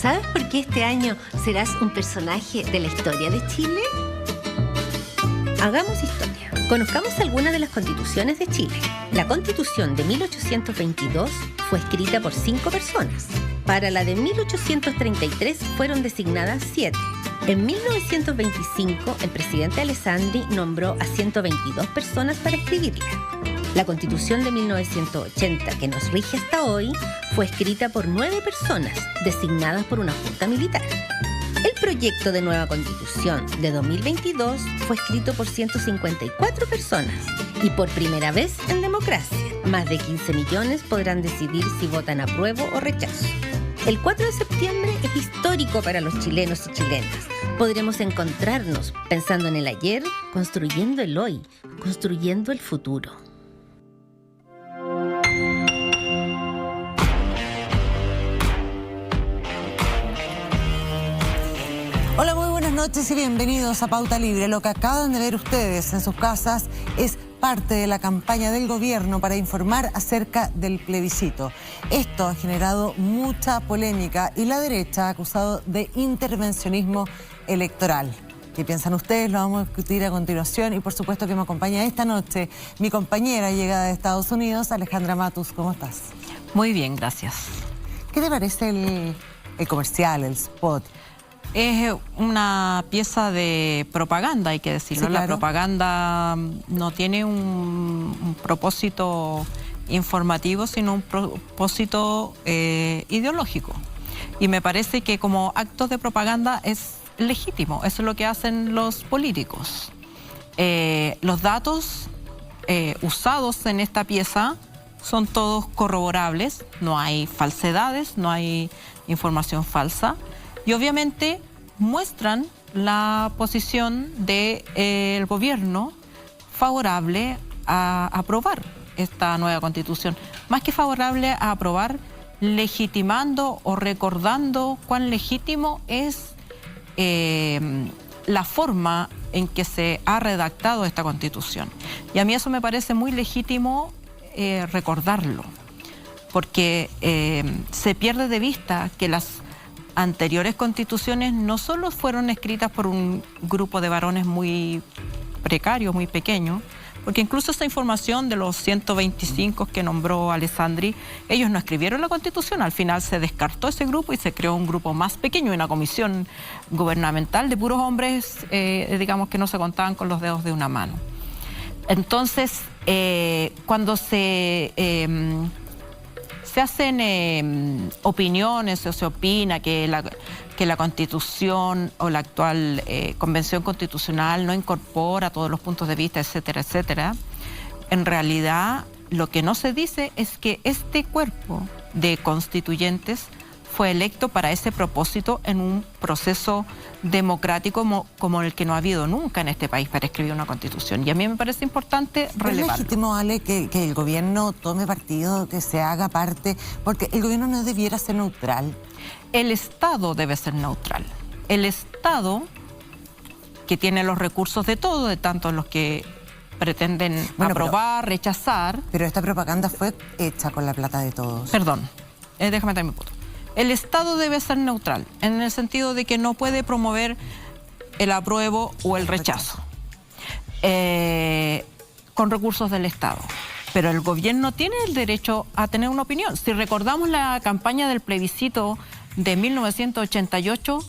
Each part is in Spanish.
¿Sabes por qué este año serás un personaje de la historia de Chile? Hagamos historia. Conozcamos algunas de las constituciones de Chile. La Constitución de 1822 fue escrita por 5 personas. Para la de 1833 fueron designadas 7. En 1925, el presidente Alessandri nombró a 122 personas para escribirla. La Constitución de 1980, que nos rige hasta hoy, fue escrita por 9 personas, designadas por una junta militar. El proyecto de nueva Constitución de 2022 fue escrito por 154 personas y por primera vez en democracia. Más de 15 millones podrán decidir si votan apruebo o rechazo. El 4 de septiembre es histórico para los chilenos y chilenas. Podremos encontrarnos pensando en el ayer, construyendo el hoy, construyendo el futuro. Hola, muy buenas noches y bienvenidos a Pauta Libre. Lo que acaban de ver ustedes en sus casas es parte de la campaña del gobierno para informar acerca del plebiscito. Esto ha generado mucha polémica y la derecha ha acusado de intervencionismo electoral. ¿Qué piensan ustedes? Lo vamos a discutir a continuación y por supuesto que me acompaña esta noche mi compañera llegada de Estados Unidos, Alejandra Matus. ¿Cómo estás? Muy bien, gracias. ¿Qué te parece el comercial, el spot? Es una pieza de propaganda, hay que decirlo. Sí, claro. La propaganda no tiene un propósito informativo, sino un propósito ideológico. Y me parece que como acto de propaganda es legítimo. Eso es lo que hacen los políticos. Los datos usados en esta pieza son todos corroborables. No hay falsedades, no hay información falsa. Y obviamente muestran la posición del gobierno favorable a aprobar esta nueva Constitución. Más que favorable a aprobar, legitimando o recordando cuán legítimo es la forma en que se ha redactado esta Constitución. Y a mí eso me parece muy legítimo recordarlo, porque se pierde de vista que las anteriores constituciones no solo fueron escritas por un grupo de varones muy precarios, muy pequeños, porque incluso esa información de los 125 que nombró Alessandri, ellos no escribieron la Constitución, al final se descartó ese grupo y se creó un grupo más pequeño, una comisión gubernamental de puros hombres, digamos que no se contaban con los dedos de una mano. Entonces, cuando se hacen opiniones o se opina que la Constitución o la actual Convención Constitucional no incorpora todos los puntos de vista, etcétera, etcétera. En realidad, lo que no se dice es que este cuerpo de constituyentes fue electo para ese propósito en un proceso democrático como el que no ha habido nunca en este país para escribir una Constitución. Y a mí me parece importante relevarlo. ¿Es legítimo, Ale, que el gobierno tome partido, que se haga parte? Porque el gobierno no debiera ser neutral. El Estado debe ser neutral. El Estado, que tiene los recursos de todo, de tanto los que pretenden aprobar, rechazar... Pero esta propaganda fue hecha con la plata de todos. Perdón, déjame dar mi punto. El Estado debe ser neutral, en el sentido de que no puede promover el apruebo o el rechazo con recursos del Estado. Pero el gobierno tiene el derecho a tener una opinión. Si recordamos la campaña del plebiscito de 1988,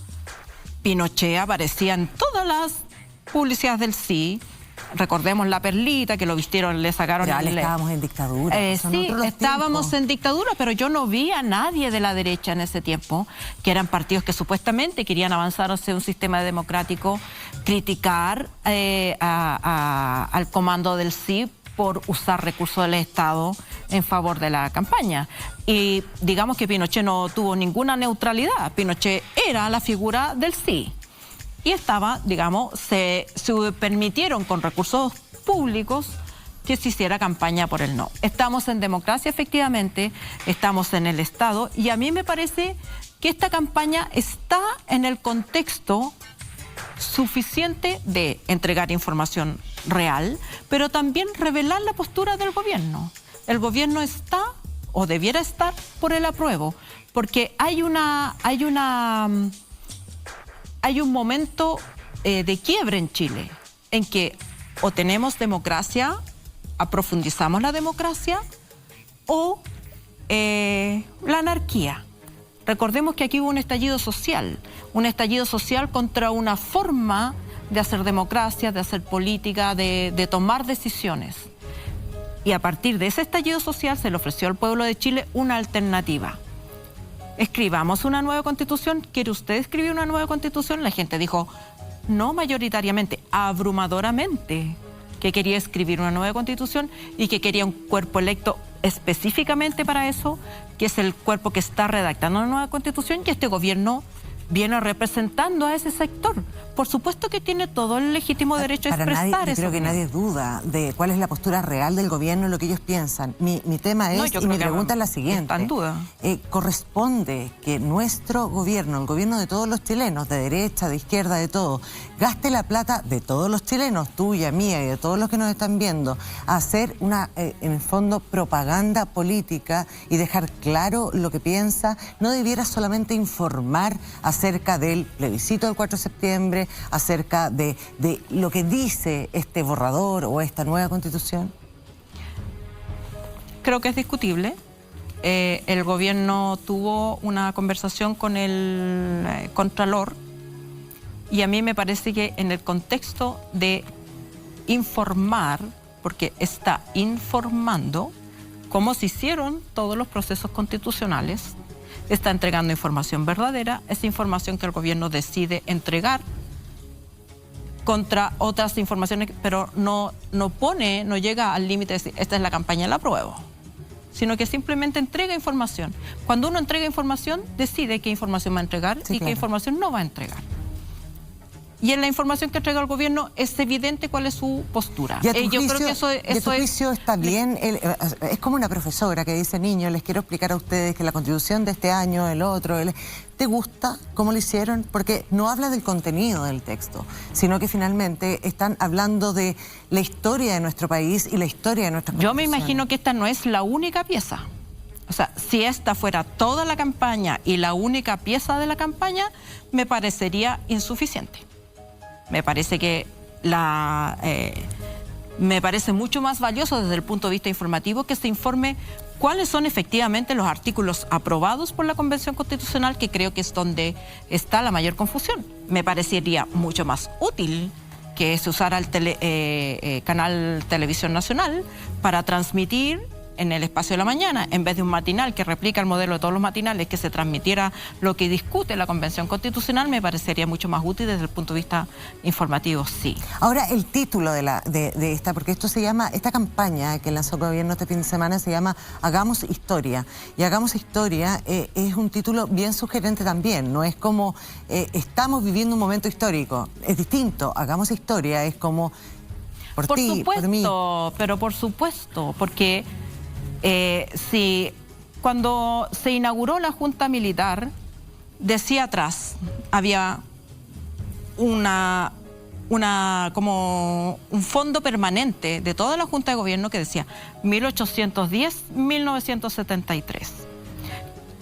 Pinochet aparecía en todas las publicidades del sí. Recordemos la perlita, que lo vistieron, le sacaron... Pero estábamos en dictadura. Sí, estábamos en dictadura, pero yo no vi a nadie de la derecha en ese tiempo, que eran partidos que supuestamente querían avanzar hacia un sistema democrático, criticar al comando del sí por usar recursos del Estado en favor de la campaña. Y digamos que Pinochet no tuvo ninguna neutralidad. Pinochet era la figura del sí. Y estaba, digamos, se permitieron con recursos públicos que se hiciera campaña por el no. Estamos en democracia, efectivamente, estamos en el Estado, y a mí me parece que esta campaña está en el contexto suficiente de entregar información real, pero también revelar la postura del gobierno. El gobierno está o debiera estar por el apruebo, porque hay un momento de quiebre en Chile, en que o tenemos democracia, aprofundizamos la democracia, o la anarquía. Recordemos que aquí hubo un estallido social contra una forma de hacer democracia, de hacer política, de tomar decisiones. Y a partir de ese estallido social se le ofreció al pueblo de Chile una alternativa. Escribamos una nueva constitución. ¿Quiere usted escribir una nueva constitución? La gente dijo, no mayoritariamente, abrumadoramente, que quería escribir una nueva constitución y que quería un cuerpo electo específicamente para eso, que es el cuerpo que está redactando la nueva constitución, y este gobierno viene representando a ese sector. Por supuesto que tiene todo el legítimo derecho a expresar eso. Creo que nadie duda de cuál es la postura real del gobierno y lo que ellos piensan. Mi tema es, y mi pregunta es la siguiente. Está en duda. ¿Corresponde que nuestro gobierno, el gobierno de todos los chilenos, de derecha, de izquierda, de todo, gaste la plata de todos los chilenos, tuya, mía y de todos los que nos están viendo, a hacer una, en el fondo, propaganda política y dejar claro lo que piensa? ¿No debiera solamente informar acerca del plebiscito del 4 de septiembre, acerca de lo que dice este borrador o esta nueva constitución? Creo que es discutible. El gobierno tuvo una conversación con el Contralor y a mí me parece que en el contexto de informar, porque está informando cómo se hicieron todos los procesos constitucionales, está entregando información verdadera, esa información que el gobierno decide entregar contra otras informaciones, pero no llega al límite de decir, esta es la campaña, la apruebo, sino que simplemente entrega información. Cuando uno entrega información, decide qué información va a entregar y qué información no va a entregar. Y en la información que entrega el gobierno es evidente cuál es su postura. Yo creo que eso juicio está bien. Es como una profesora que dice, niños, les quiero explicar a ustedes que la constitución de este año, el otro, ¿te gusta cómo lo hicieron? Porque no habla del contenido del texto, sino que finalmente están hablando de la historia de nuestro país y la historia de nuestra constitución. Yo me imagino que esta no es la única pieza. O sea, si esta fuera toda la campaña y la única pieza de la campaña, me parecería insuficiente. Me parece que me parece mucho más valioso desde el punto de vista informativo que se informe cuáles son efectivamente los artículos aprobados por la Convención Constitucional, que creo que es donde está la mayor confusión. Me parecería mucho más útil que se usara el canal Televisión Nacional para transmitir en el espacio de la mañana, en vez de un matinal que replica el modelo de todos los matinales, que se transmitiera lo que discute la Convención Constitucional, me parecería mucho más útil desde el punto de vista informativo, sí. Ahora, el título de esta, porque esto se llama, esta campaña que lanzó el gobierno este fin de semana se llama Hagamos Historia. Y Hagamos Historia es un título bien sugerente también, no es como estamos viviendo un momento histórico, es distinto. Hagamos Historia es como por ti, por mí. Pero por supuesto, porque si cuando se inauguró la Junta Militar, decía atrás, había como un fondo permanente de toda la Junta de Gobierno que decía 1810-1973,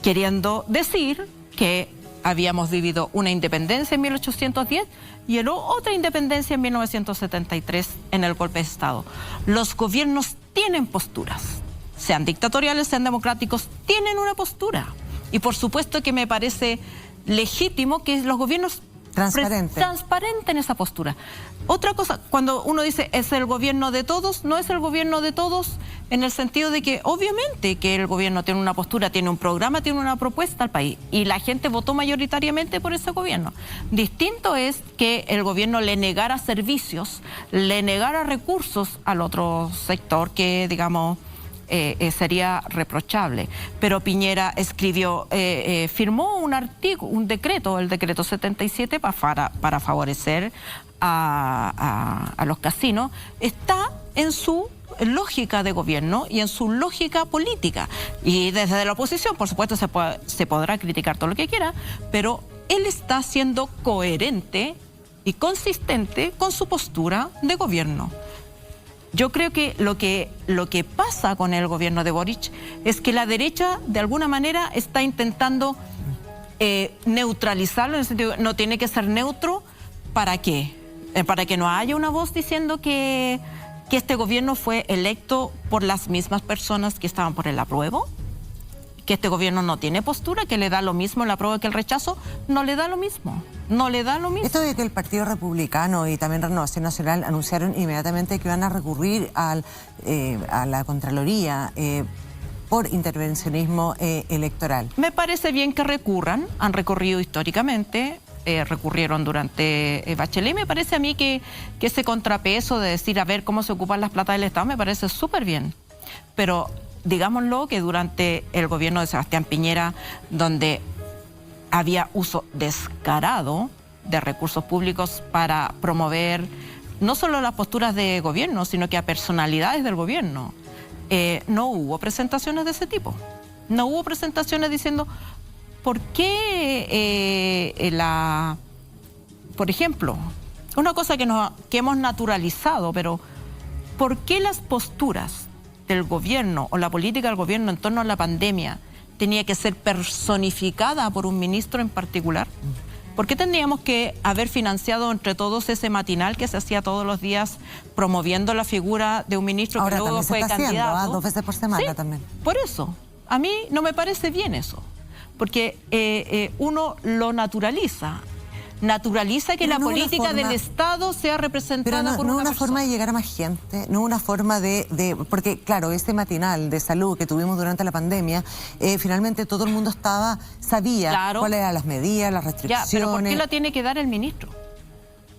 queriendo decir que habíamos vivido una independencia en 1810 y otra independencia en 1973 en el golpe de Estado. Los gobiernos tienen posturas. Sean dictatoriales, sean democráticos, tienen una postura. Y por supuesto que me parece legítimo que los gobiernos transparenten esa postura. Otra cosa, cuando uno dice es el gobierno de todos, no es el gobierno de todos en el sentido de que obviamente que el gobierno tiene una postura, tiene un programa, tiene una propuesta al país y la gente votó mayoritariamente por ese gobierno. Distinto es que el gobierno le negara servicios, le negara recursos al otro sector que, digamos, sería reprochable. Pero Piñera firmó un decreto, el decreto 77, para favorecer a los casinos. Está en su lógica de gobierno y en su lógica política. Y desde la oposición, por supuesto, se podrá criticar todo lo que quiera, pero él está siendo coherente y consistente con su postura de gobierno. yo creo que lo que pasa con el gobierno de Boric es que la derecha de alguna manera está intentando neutralizarlo, en el sentido no tiene que ser neutro. ¿Para qué? Para que no haya una voz diciendo que este gobierno fue electo por las mismas personas que estaban por el apruebo, que este gobierno no tiene postura, que le da lo mismo el apruebo que el rechazo. No le da lo mismo, no le da lo mismo. Esto de que el Partido Republicano y también Renovación Nacional anunciaron inmediatamente que iban a recurrir a la Contraloría por intervencionismo electoral. Me parece bien que recurran, han recurrido históricamente, recurrieron durante Bachelet, y me parece a mí que ese contrapeso de decir a ver cómo se ocupan las platas del Estado me parece súper bien. Pero digámoslo que durante el gobierno de Sebastián Piñera, donde había uso descarado de recursos públicos para promover no solo las posturas de gobierno, sino que a personalidades del gobierno, no hubo presentaciones de ese tipo. No hubo presentaciones diciendo por qué por ejemplo, una cosa que hemos naturalizado, pero ¿por qué las posturas del gobierno o la política del gobierno en torno a la pandemia tenía que ser personificada por un ministro en particular? ¿Por qué tendríamos que haber financiado entre todos ese matinal que se hacía todos los días promoviendo la figura de un ministro ahora, que luego fue candidato? 2 veces por semana, ¿sí? También. Por eso, a mí no me parece bien eso, porque uno lo naturaliza que la política del Estado sea representada por una persona. No una forma de llegar a más gente, no una forma porque claro, este matinal de salud que tuvimos durante la pandemia, finalmente todo el mundo sabía claro. cuáles eran las medidas, las restricciones. Ya, pero ¿por qué lo tiene que dar el ministro?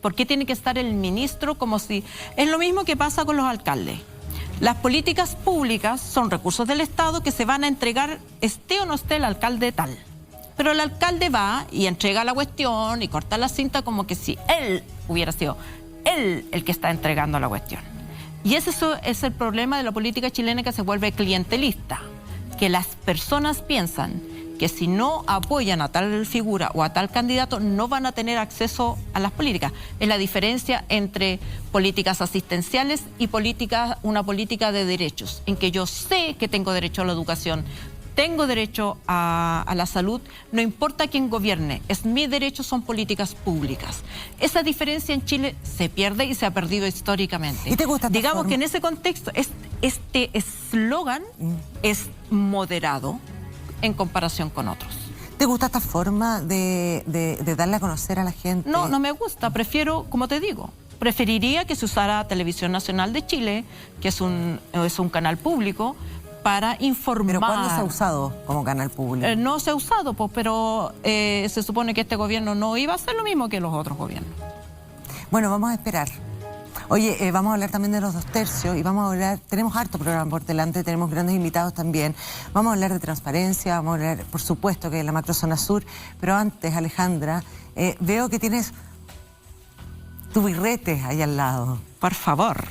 ¿Por qué tiene que estar el ministro como si...? Es lo mismo que pasa con los alcaldes. Las políticas públicas son recursos del Estado que se van a entregar, esté o no esté el alcalde tal. Pero el alcalde va y entrega la cuestión y corta la cinta como que si él hubiera sido él el que está entregando la cuestión. Y ese es el problema de la política chilena, que se vuelve clientelista, que las personas piensan que si no apoyan a tal figura o a tal candidato no van a tener acceso a las políticas. Es la diferencia entre políticas asistenciales y una política de derechos, en que yo sé que tengo derecho a la educación, tengo derecho a la salud, no importa quién gobierne, es mi derecho, son políticas públicas. Esa diferencia en Chile se pierde y se ha perdido históricamente. ¿Y te gusta esta Digamos forma? que en ese contexto, este eslogan es moderado en comparación con otros. ¿Te gusta esta forma de darle a conocer a la gente? No, no me gusta, prefiero, como te digo, preferiría que se usara Televisión Nacional de Chile, que es un canal público, para informar. ¿Pero cuándo se ha usado como canal público? No se ha usado, pues, pero se supone que este gobierno no iba a hacer lo mismo que los otros gobiernos. Bueno, vamos a esperar. Oye, vamos a hablar también de los 2 tercios y vamos a hablar, tenemos harto programa por delante, tenemos grandes invitados también. Vamos a hablar de transparencia, vamos a hablar, por supuesto, que de la macrozona sur, pero antes, Alejandra, veo que tienes tu birrete ahí al lado. Por favor.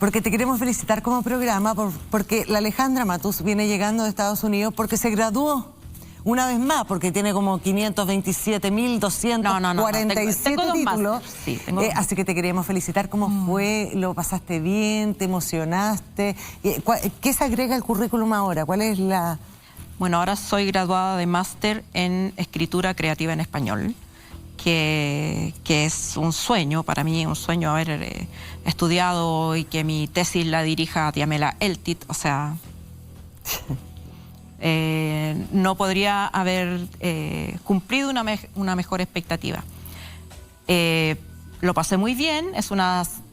Porque te queremos felicitar como programa, porque la Alejandra Matus viene llegando de Estados Unidos porque se graduó una vez más, porque tiene como 527.247 títulos. Sí, así que te queríamos felicitar. ¿Cómo fue? ¿Lo pasaste bien? ¿Te emocionaste? ¿Qué se agrega al currículum ahora? ¿Cuál es la...? Bueno, ahora soy graduada de máster en Escritura Creativa en Español, que es un sueño para mí, un sueño haber estudiado y que mi tesis la dirija Diamela Eltit, o sea, no podría haber cumplido una mejor expectativa. Lo pasé muy bien,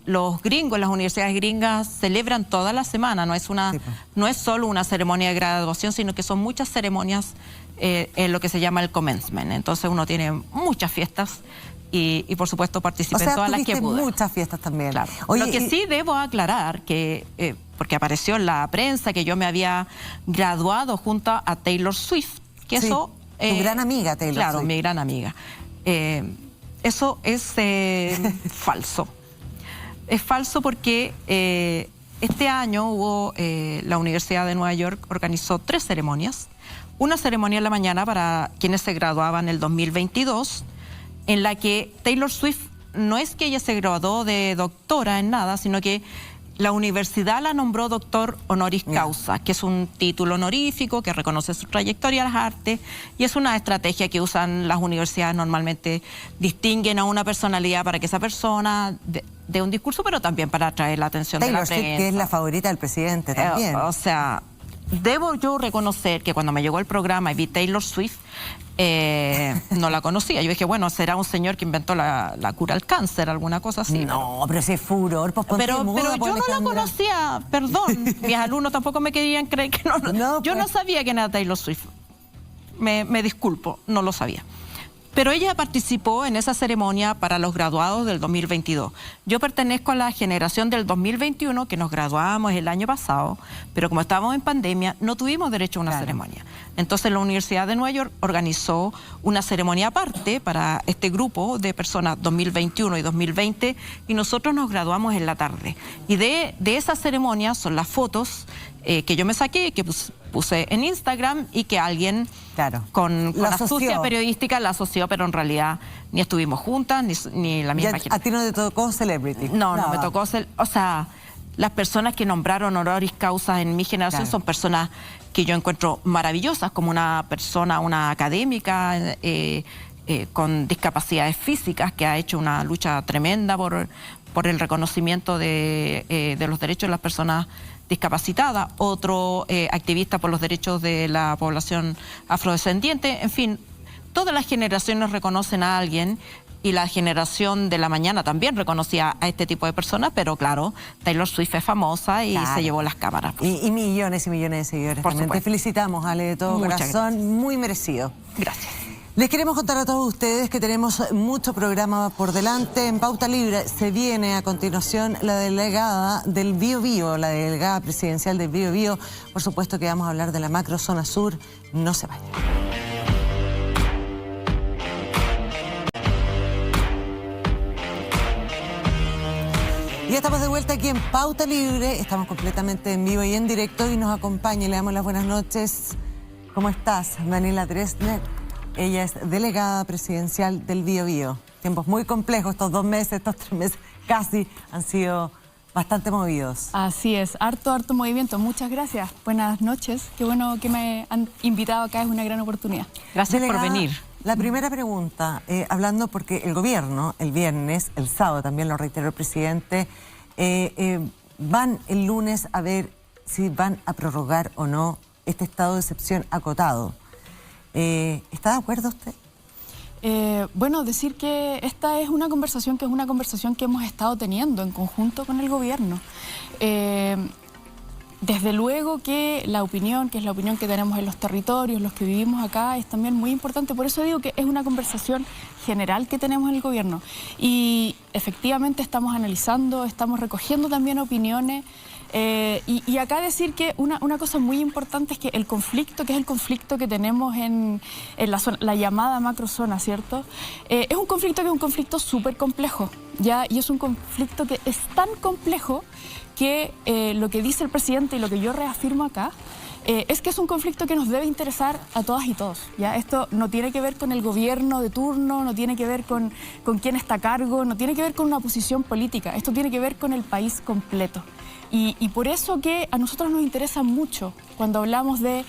los gringos, las universidades gringas celebran toda la semana, no es solo una ceremonia de graduación, sino que son muchas ceremonias en lo que se llama el commencement. Entonces uno tiene muchas fiestas y por supuesto participé en todas las que pude. Muchas fiestas también. Claro. Oye, lo que sí debo aclarar, que porque apareció en la prensa que yo me había graduado junto a Taylor Swift, que sí, eso... tu gran amiga Taylor Swift. Claro, mi gran amiga. Eso es falso. Es falso porque este año la Universidad de Nueva York organizó 3 ceremonias. Una ceremonia en la mañana para quienes se graduaban en el 2022, en la que Taylor Swift, no es que ella se graduó de doctora en nada, sino que la universidad la nombró doctor honoris causa, que es un título honorífico que reconoce su trayectoria a las artes y es una estrategia que usan las universidades normalmente, distinguen a una personalidad para que esa persona dé un discurso, pero también para atraer la atención de la prensa. Taylor Swift, que es la favorita del presidente también. O sea, debo yo reconocer que cuando me llegó el programa y vi Taylor Swift, no la conocía. Yo dije, bueno, será un señor que inventó la cura al cáncer, alguna cosa así. No, pero ese furor, pues pero yo no la conocía, perdón. Mis alumnos tampoco me querían creer que no. Yo no sabía quién era Taylor Swift. Me disculpo, no lo sabía. Pero ella participó en esa ceremonia para los graduados del 2022. Yo pertenezco a la generación del 2021, que nos graduamos el año pasado, pero como estábamos en pandemia, no tuvimos derecho a una ceremonia. Entonces la Universidad de Nueva York organizó una ceremonia aparte para este grupo de personas 2021 y 2020, y nosotros nos graduamos en la tarde. Y de esa ceremonia son las fotos que yo me saqué, que puse en Instagram y que alguien con astucia periodística la asoció, pero en realidad ni estuvimos juntas, ni la misma gente. ¿A ti no te tocó celebrity? No me tocó o sea, las personas que nombraron honoris causa en mi generación son personas que yo encuentro maravillosas, como una persona, una académica con discapacidades físicas que ha hecho una lucha tremenda por el reconocimiento de los derechos de las personas discapacitada, otro activista por los derechos de la población afrodescendiente. En fin, todas las generaciones reconocen a alguien y la generación de la mañana también reconocía a este tipo de personas, pero claro, Taylor Swift es famosa y se llevó las cámaras. Y millones y millones de seguidores. También te felicitamos, Ale, de todo corazón, muy merecido. Gracias. Les queremos contar a todos ustedes que tenemos mucho programa por delante. En Pauta Libre se viene a continuación la delegada del Biobío, la delegada presidencial del Biobío. Por supuesto que vamos a hablar de la macrozona sur. No se vayan. Ya estamos de vuelta aquí en Pauta Libre. Estamos completamente en vivo y en directo y nos acompaña y le damos las buenas noches. ¿Cómo estás, Daniela Dresner? Ella es delegada presidencial del Biobío. Tiempos muy complejos, estos 2 meses, estos 3 meses casi han sido bastante movidos. Así es, harto movimiento. Muchas gracias. Buenas noches. Qué bueno que me han invitado acá, es una gran oportunidad. Gracias delegada, por venir. La primera pregunta, hablando porque el gobierno, el viernes, el sábado también lo reiteró el presidente, van el lunes a ver si van a prorrogar o no este estado de excepción acotado. ¿Está de acuerdo usted? Bueno, decir que esta es una conversación que hemos estado teniendo en conjunto con el gobierno. Desde luego que la opinión, que es la opinión que tenemos en los territorios, los que vivimos acá, es también muy importante. Por eso digo que es una conversación general que tenemos en el gobierno. Y efectivamente estamos analizando, estamos recogiendo también opiniones. Y acá decir que una cosa muy importante es que el conflicto, que es el conflicto que tenemos en la zona, la llamada macrozona, ¿cierto? Es un conflicto súper complejo, ¿ya? Y es un conflicto que es tan complejo que lo que dice el presidente y lo que yo reafirmo acá es que es un conflicto que nos debe interesar a todas y todos, ¿ya? Esto no tiene que ver con el gobierno de turno, no tiene que ver con quién está a cargo, no tiene que ver con una posición política, esto tiene que ver con el país completo. Y por eso que a nosotros nos interesa mucho cuando hablamos de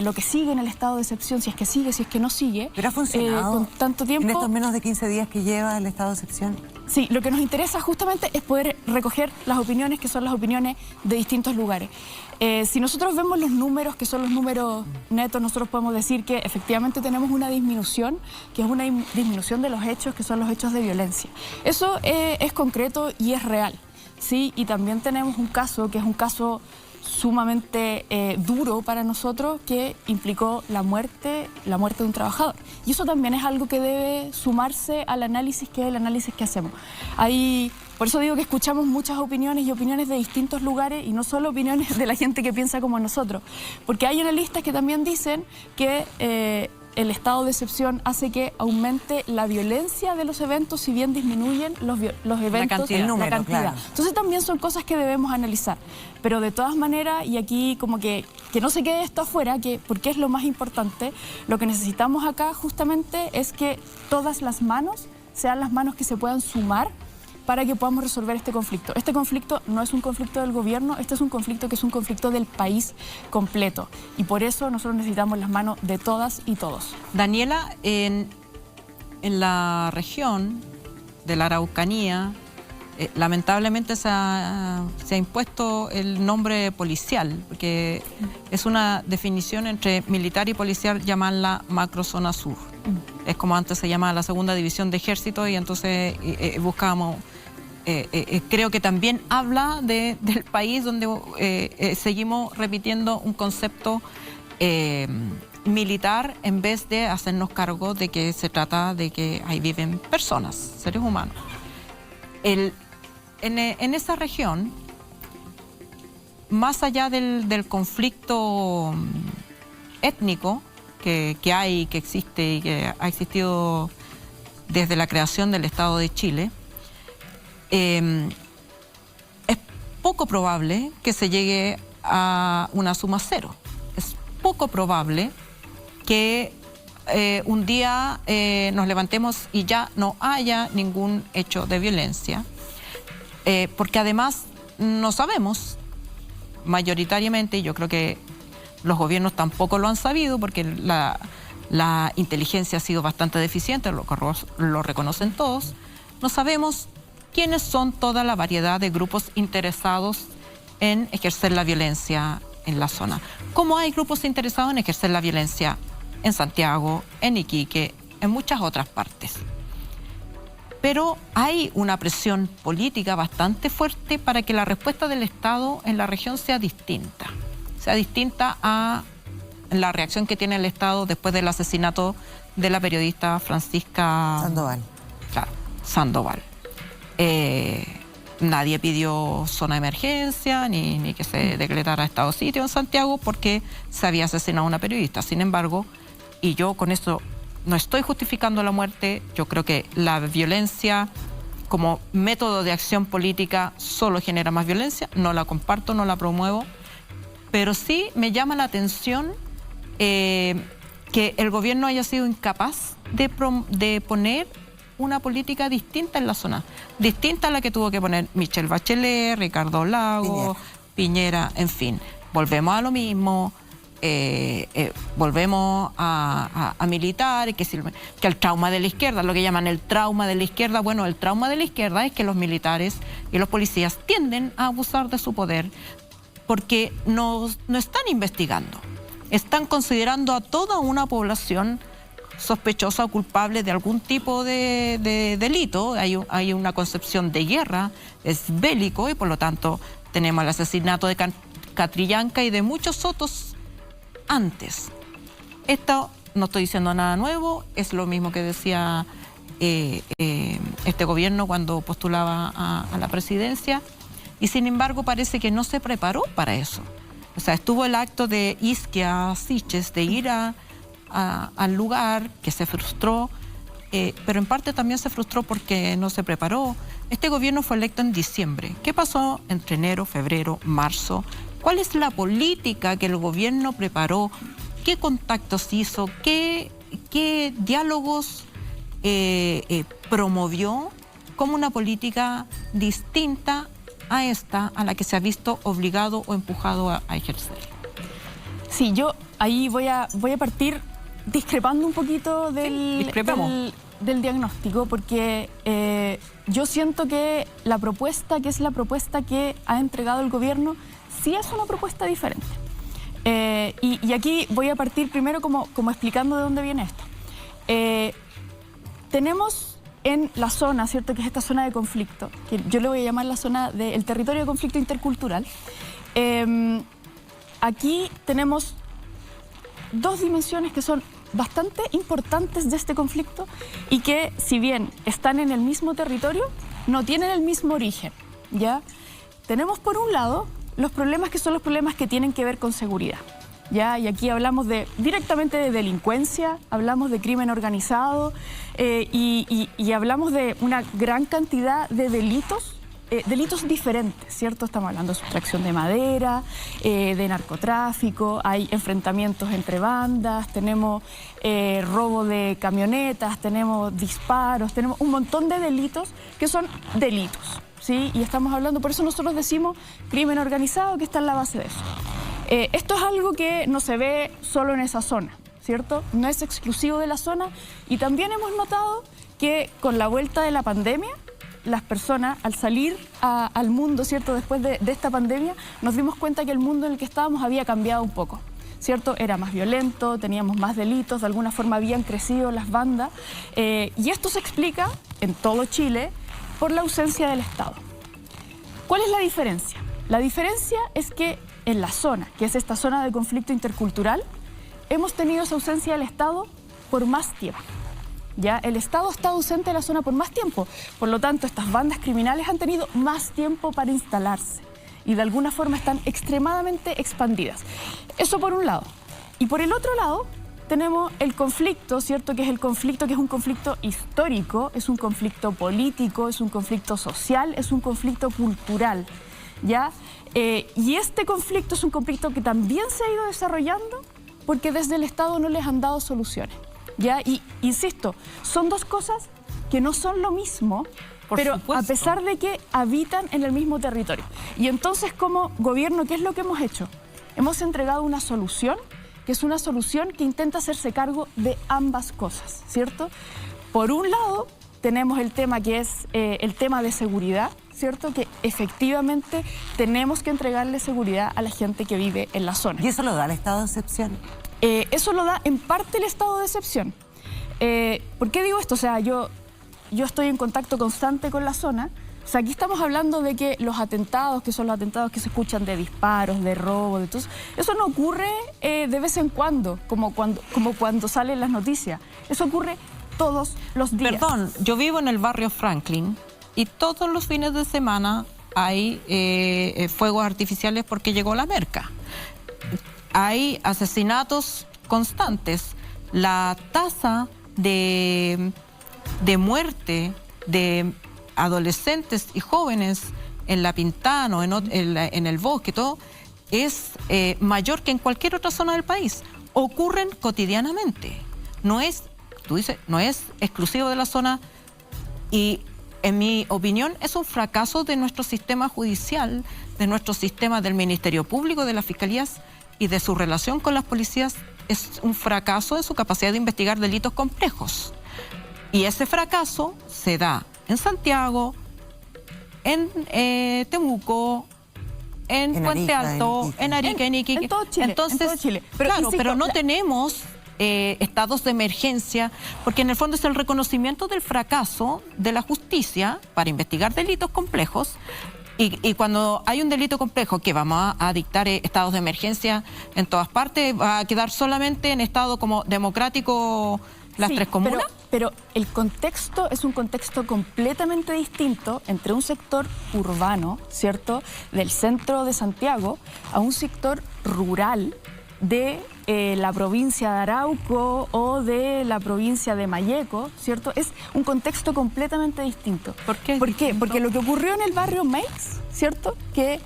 lo que sigue en el estado de excepción, si es que sigue, si es que no sigue. ¿Pero ha funcionado con tanto tiempo, en estos menos de 15 días que lleva el estado de excepción? Sí, lo que nos interesa justamente es poder recoger las opiniones que son las opiniones de distintos lugares. Si nosotros vemos los números, que son los números netos, nosotros podemos decir que efectivamente tenemos una disminución, que es una disminución de los hechos, que son los hechos de violencia. Eso es concreto y es real, ¿sí? Y también tenemos un caso, que es un caso sumamente duro para nosotros, que implicó la muerte de un trabajador. Y eso también es algo que debe sumarse al análisis, que es el análisis que hacemos. Por eso digo que escuchamos muchas opiniones y opiniones de distintos lugares y no solo opiniones de la gente que piensa como nosotros. Porque hay analistas que también dicen que el estado de excepción hace que aumente la violencia de los eventos, si bien disminuyen los eventos, la cantidad. Claro. Entonces también son cosas que debemos analizar. Pero de todas maneras, y aquí como que no se quede esto afuera, porque es lo más importante, lo que necesitamos acá justamente es que todas las manos sean las manos que se puedan sumar para que podamos resolver este conflicto. Este conflicto no es un conflicto del gobierno, este es un conflicto que es un conflicto del país completo. Y por eso nosotros necesitamos las manos de todas y todos. Daniela, en la región de la Araucanía, lamentablemente se ha impuesto el nombre policial, porque es una definición entre militar y policial, llamarla macrozona sur. Es como antes se llamaba la segunda división de ejército, y entonces buscábamos, creo que también habla del país donde seguimos repitiendo un concepto militar, en vez de hacernos cargo de que se trata de que ahí viven personas, seres humanos. En esa región, más allá del conflicto étnico que hay, que existe y que ha existido desde la creación del Estado de Chile, es poco probable que se llegue a una suma cero. Es poco probable que un día nos levantemos y ya no haya ningún hecho de violencia. Porque además no sabemos mayoritariamente, y yo creo que los gobiernos tampoco lo han sabido, porque la inteligencia ha sido bastante deficiente, lo reconocen todos. No sabemos quiénes son toda la variedad de grupos interesados en ejercer la violencia en la zona. Como hay grupos interesados en ejercer la violencia en Santiago, en Iquique, en muchas otras partes. Pero hay una presión política bastante fuerte para que la respuesta del Estado en la región sea distinta a la reacción que tiene el Estado después del asesinato de la periodista Francisca Sandoval. Claro, Sandoval. Nadie pidió zona de emergencia ni que se decretara estado de sitio en Santiago porque se había asesinado a una periodista. Sin embargo, y yo con esto no estoy justificando la muerte, yo creo que la violencia como método de acción política solo genera más violencia, no la comparto, no la promuevo, pero sí me llama la atención que el gobierno haya sido incapaz de poner una política distinta en la zona, distinta a la que tuvo que poner Michelle Bachelet, Ricardo Lagos, Piñera, en fin. Volvemos a lo mismo, volvemos a militar, que el trauma de la izquierda, lo que llaman el trauma de la izquierda. Bueno, el trauma de la izquierda es que los militares y los policías tienden a abusar de su poder porque no están investigando, están considerando a toda una población sospechosa o culpable de algún tipo de delito. Hay una concepción de guerra, es bélico, y por lo tanto tenemos el asesinato de Catrillanca y de muchos otros antes. Esto no estoy diciendo nada nuevo, es lo mismo que decía este gobierno cuando postulaba a la presidencia, y sin embargo parece que no se preparó para eso. O sea, estuvo el acto de Isquia Siches de ir al lugar, que se frustró, pero en parte también se frustró porque no se preparó. Este gobierno fue electo en diciembre. ¿Qué pasó entre enero, febrero, marzo? ¿Cuál es la política que el gobierno preparó? ¿Qué contactos hizo? ¿Qué diálogos promovió como una política distinta a esta a la que se ha visto obligado o empujado a ejercer? Sí, yo ahí voy a partir discrepando un poquito del diagnóstico, porque yo siento que la propuesta, que es la propuesta que ha entregado el gobierno, sí es una propuesta diferente. Y aquí voy a partir primero como explicando de dónde viene esto. Tenemos en la zona, ¿cierto?, que es esta zona de conflicto, que yo le voy a llamar la zona del territorio de conflicto intercultural. Aquí tenemos dos dimensiones que son bastante importantes de este conflicto y que, si bien están en el mismo territorio, no tienen el mismo origen, ¿ya? Tenemos por un lado los problemas que son los problemas que tienen que ver con seguridad, ¿ya? Y aquí hablamos directamente de delincuencia, hablamos de crimen organizado y hablamos de una gran cantidad de delitos delitos diferentes, ¿cierto? Estamos hablando de sustracción de madera, de narcotráfico, hay enfrentamientos entre bandas, tenemos robo de camionetas, tenemos disparos, tenemos un montón de delitos que son delitos, ¿sí? Y estamos hablando, por eso nosotros decimos crimen organizado, que está en la base de eso. Esto es algo que no se ve solo en esa zona, ¿cierto? No es exclusivo de la zona, y también hemos notado que con la vuelta de la pandemia, las personas al salir al mundo, ¿cierto? Después de esta pandemia, nos dimos cuenta que el mundo en el que estábamos había cambiado un poco, ¿cierto? Era más violento, teníamos más delitos, de alguna forma habían crecido las bandas, y esto se explica en todo Chile por la ausencia del Estado. ¿Cuál es la diferencia? La diferencia es que en la zona, que es esta zona de conflicto intercultural, hemos tenido esa ausencia del Estado por más tiempo. ¿Ya? El Estado está ausente de la zona por más tiempo, por lo tanto estas bandas criminales han tenido más tiempo para instalarse y de alguna forma están extremadamente expandidas. Eso por un lado. Y por el otro lado tenemos el conflicto, ¿cierto? Que es el conflicto que es un conflicto histórico, es un conflicto político, es un conflicto social, es un conflicto cultural, ¿ya? Y este conflicto es un conflicto que también se ha ido desarrollando porque desde el Estado no les han dado soluciones. ¿Ya? Y insisto, son dos cosas que no son lo mismo, pero a pesar de que habitan en el mismo territorio. Y entonces, como gobierno, ¿qué es lo que hemos hecho? Hemos entregado una solución, que es una solución que intenta hacerse cargo de ambas cosas, ¿cierto? Por un lado, tenemos el tema que es el tema de seguridad, ¿cierto? Que efectivamente tenemos que entregarle seguridad a la gente que vive en la zona. ¿Y eso lo da el estado de excepción? Eso lo da en parte el estado de excepción. ¿Por qué digo esto? O sea, yo estoy en contacto constante con la zona. O sea, aquí estamos hablando de que los atentados, que son los atentados que se escuchan de disparos, de robo, de todo eso no ocurre de vez en cuando, como cuando salen las noticias. Eso ocurre todos los días. Perdón, yo vivo en el barrio Franklin y todos los fines de semana hay fuegos artificiales porque llegó la merca. Hay asesinatos constantes. La tasa de muerte de adolescentes y jóvenes en La Pintana, en el bosque, todo, es mayor que en cualquier otra zona del país. Ocurren cotidianamente. No es, tú dices, no es exclusivo de la zona y, en mi opinión, es un fracaso de nuestro sistema judicial, de nuestro sistema del Ministerio Público, de las fiscalías y de su relación con las policías. Es un fracaso en su capacidad de investigar delitos complejos. Y ese fracaso se da en Santiago, en Temuco, en Puente Alto, en Arica, en Iquique. En todo Chile. Entonces, en todo Chile. Pero, claro, pero no tenemos estados de emergencia, porque en el fondo es el reconocimiento del fracaso de la justicia para investigar delitos complejos. Y cuando hay un delito complejo que vamos a dictar estados de emergencia en todas partes, va a quedar solamente en estado como democrático las tres comunas. Pero el contexto es un contexto completamente distinto entre un sector urbano, ¿cierto?, del centro de Santiago, a un sector rural de la provincia de Arauco o de la provincia de Malleco, ¿cierto? Es un contexto completamente distinto. ¿Por qué? Porque lo que ocurrió en el barrio Meix, ¿cierto?, que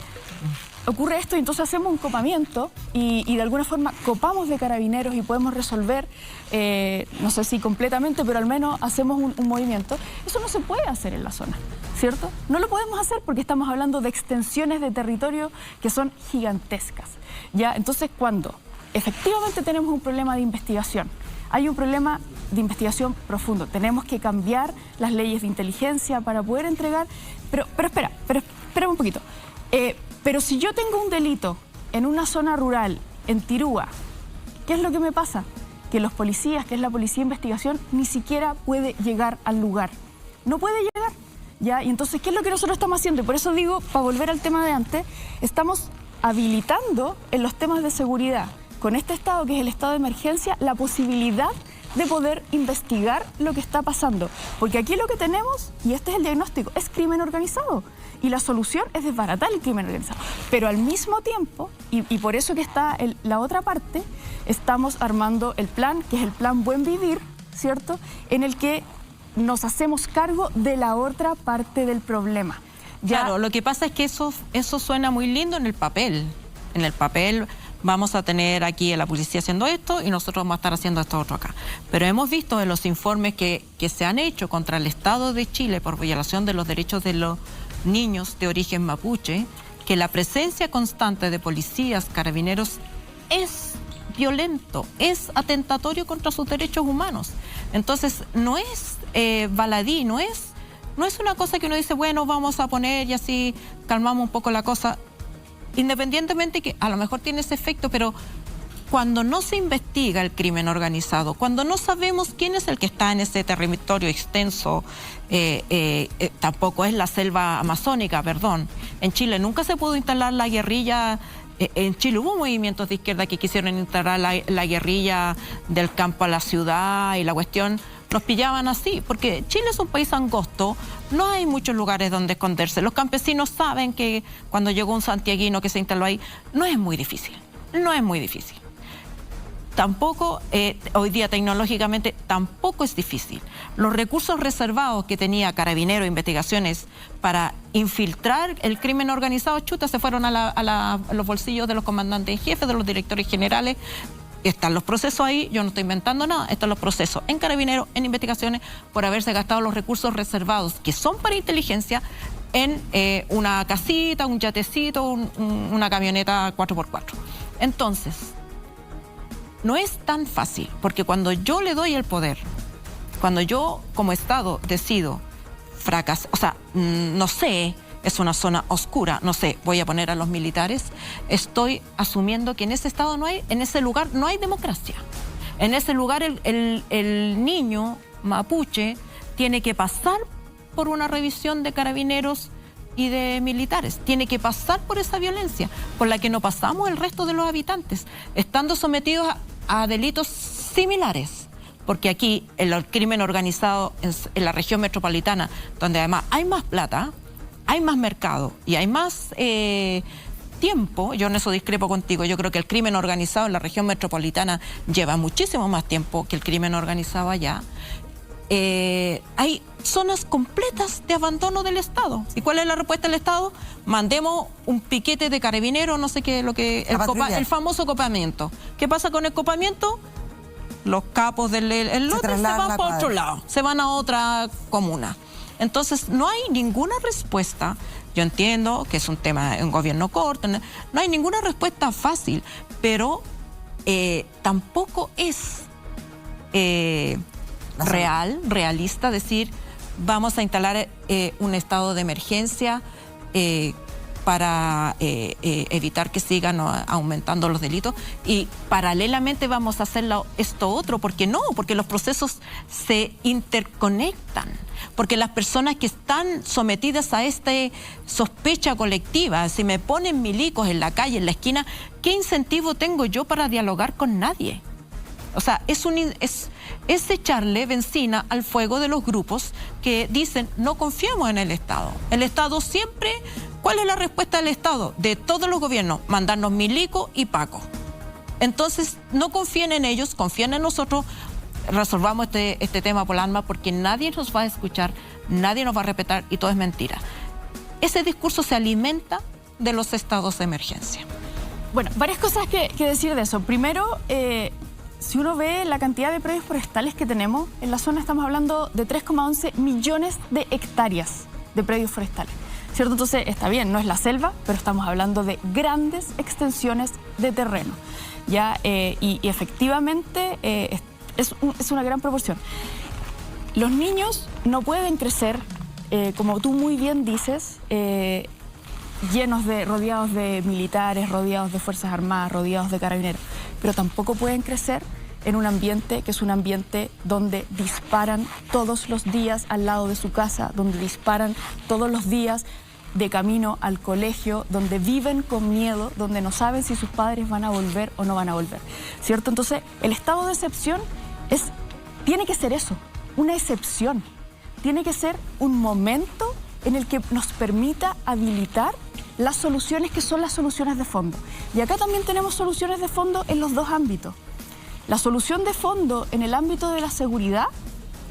ocurre esto y entonces hacemos un copamiento y de alguna forma copamos de carabineros y podemos resolver, no sé si completamente, pero al menos hacemos un movimiento. Eso no se puede hacer en la zona, ¿cierto? No lo podemos hacer porque estamos hablando de extensiones de territorio que son gigantescas, ¿ya? Entonces, cuando efectivamente tenemos un problema de investigación, hay un problema de investigación profundo, tenemos que cambiar las leyes de inteligencia para poder entregar, pero espera un poquito. Pero si yo tengo un delito en una zona rural, en Tirúa, ¿qué es lo que me pasa? Que los policías, que es la policía de investigación, ni siquiera puede llegar al lugar. No puede llegar, ¿ya? Y entonces, ¿qué es lo que nosotros estamos haciendo? Y por eso digo, para volver al tema de antes, estamos habilitando en los temas de seguridad, con este estado, que es el estado de emergencia, la posibilidad de poder investigar lo que está pasando. Porque aquí lo que tenemos, y este es el diagnóstico, es crimen organizado. Y la solución es desbaratar el crimen organizado. Pero al mismo tiempo, y por eso que está la otra parte, estamos armando el plan, que es el plan Buen Vivir, ¿cierto?, en el que nos hacemos cargo de la otra parte del problema. Claro, lo que pasa es que eso suena muy lindo en el papel. En el papel vamos a tener aquí a la policía haciendo esto y nosotros vamos a estar haciendo esto otro acá. Pero hemos visto en los informes que se han hecho contra el Estado de Chile por violación de los derechos de los niños de origen mapuche, que la presencia constante de policías, carabineros, es violento, es atentatorio contra sus derechos humanos. Entonces, no es baladí, no es una cosa que uno dice, bueno, vamos a poner y así calmamos un poco la cosa, independientemente que a lo mejor tiene ese efecto, pero cuando no se investiga el crimen organizado, cuando no sabemos quién es el que está en ese territorio extenso, tampoco es la selva amazónica, perdón. En Chile nunca se pudo instalar la guerrilla. En Chile hubo movimientos de izquierda que quisieron instalar la guerrilla del campo a la ciudad y la cuestión los pillaban así, porque Chile es un país angosto, no hay muchos lugares donde esconderse. Los campesinos saben que cuando llegó un santiaguino que se instaló ahí, no es muy difícil. Tampoco, hoy día tecnológicamente, tampoco es difícil. Los recursos reservados que tenía Carabineros, investigaciones para infiltrar el crimen organizado, se fueron a los bolsillos de los comandantes en jefe, de los directores generales. Están los procesos ahí, yo no estoy inventando nada, están los procesos en Carabineros, en investigaciones, por haberse gastado los recursos reservados que son para inteligencia en una casita, un yatecito, una camioneta 4x4. Entonces, no es tan fácil, porque cuando yo le doy el poder, cuando yo como Estado decido fracasar, o sea, no sé, es una zona oscura, no sé, voy a poner a los militares, estoy asumiendo que en ese Estado en ese lugar no hay democracia. En ese lugar el niño mapuche tiene que pasar por una revisión de Carabineros y de militares, tiene que pasar por esa violencia por la que no pasamos el resto de los habitantes, estando sometidos a delitos similares, porque aquí el crimen organizado en la región metropolitana, donde además hay más plata, hay más mercado y hay más tiempo, yo en eso discrepo contigo, yo creo que el crimen organizado en la región metropolitana lleva muchísimo más tiempo que el crimen organizado allá. Hay zonas completas de abandono del Estado. ¿Y cuál es la respuesta del Estado? Mandemos un piquete de carabineros, no sé qué, el famoso copamiento. ¿Qué pasa con el copamiento? Los capos del lote se van por otro lado, se van a otra comuna. Entonces, no hay ninguna respuesta. Yo entiendo que es un tema de un gobierno corto, no hay ninguna respuesta fácil, pero tampoco es realista decir vamos a instalar un estado de emergencia para evitar que sigan aumentando los delitos y paralelamente vamos a hacer esto otro, porque los procesos se interconectan, porque las personas que están sometidas a esta sospecha colectiva, si me ponen milicos en la calle, en la esquina, ¿qué incentivo tengo yo para dialogar con nadie? O sea, es echarle benzina al fuego de los grupos que dicen no confiamos en el Estado. El Estado siempre, ¿cuál es la respuesta del Estado? De todos los gobiernos, mandarnos milico y paco. Entonces, no confíen en ellos, confíen en nosotros, resolvamos este tema por alma, porque nadie nos va a escuchar, nadie nos va a respetar y todo es mentira. Ese discurso se alimenta de los estados de emergencia. Bueno, varias cosas que decir de eso. Primero, si uno ve la cantidad de predios forestales que tenemos en la zona, estamos hablando de 3,11 millones de hectáreas de predios forestales, ¿cierto? Entonces, está bien, no es la selva, pero estamos hablando de grandes extensiones de terreno, ¿ya? Y efectivamente es una gran proporción. Los niños no pueden crecer, como tú muy bien dices, rodeados de militares, rodeados de Fuerzas Armadas, rodeados de carabineros, pero tampoco pueden crecer en un ambiente que es un ambiente donde disparan todos los días al lado de su casa, donde disparan todos los días de camino al colegio, donde viven con miedo, donde no saben si sus padres van a volver o no van a volver, ¿cierto? Entonces, el estado de excepción tiene que ser eso, una excepción, tiene que ser un momento en el que nos permita habilitar las soluciones que son las soluciones de fondo. Y acá también tenemos soluciones de fondo en los dos ámbitos. La solución de fondo en el ámbito de la seguridad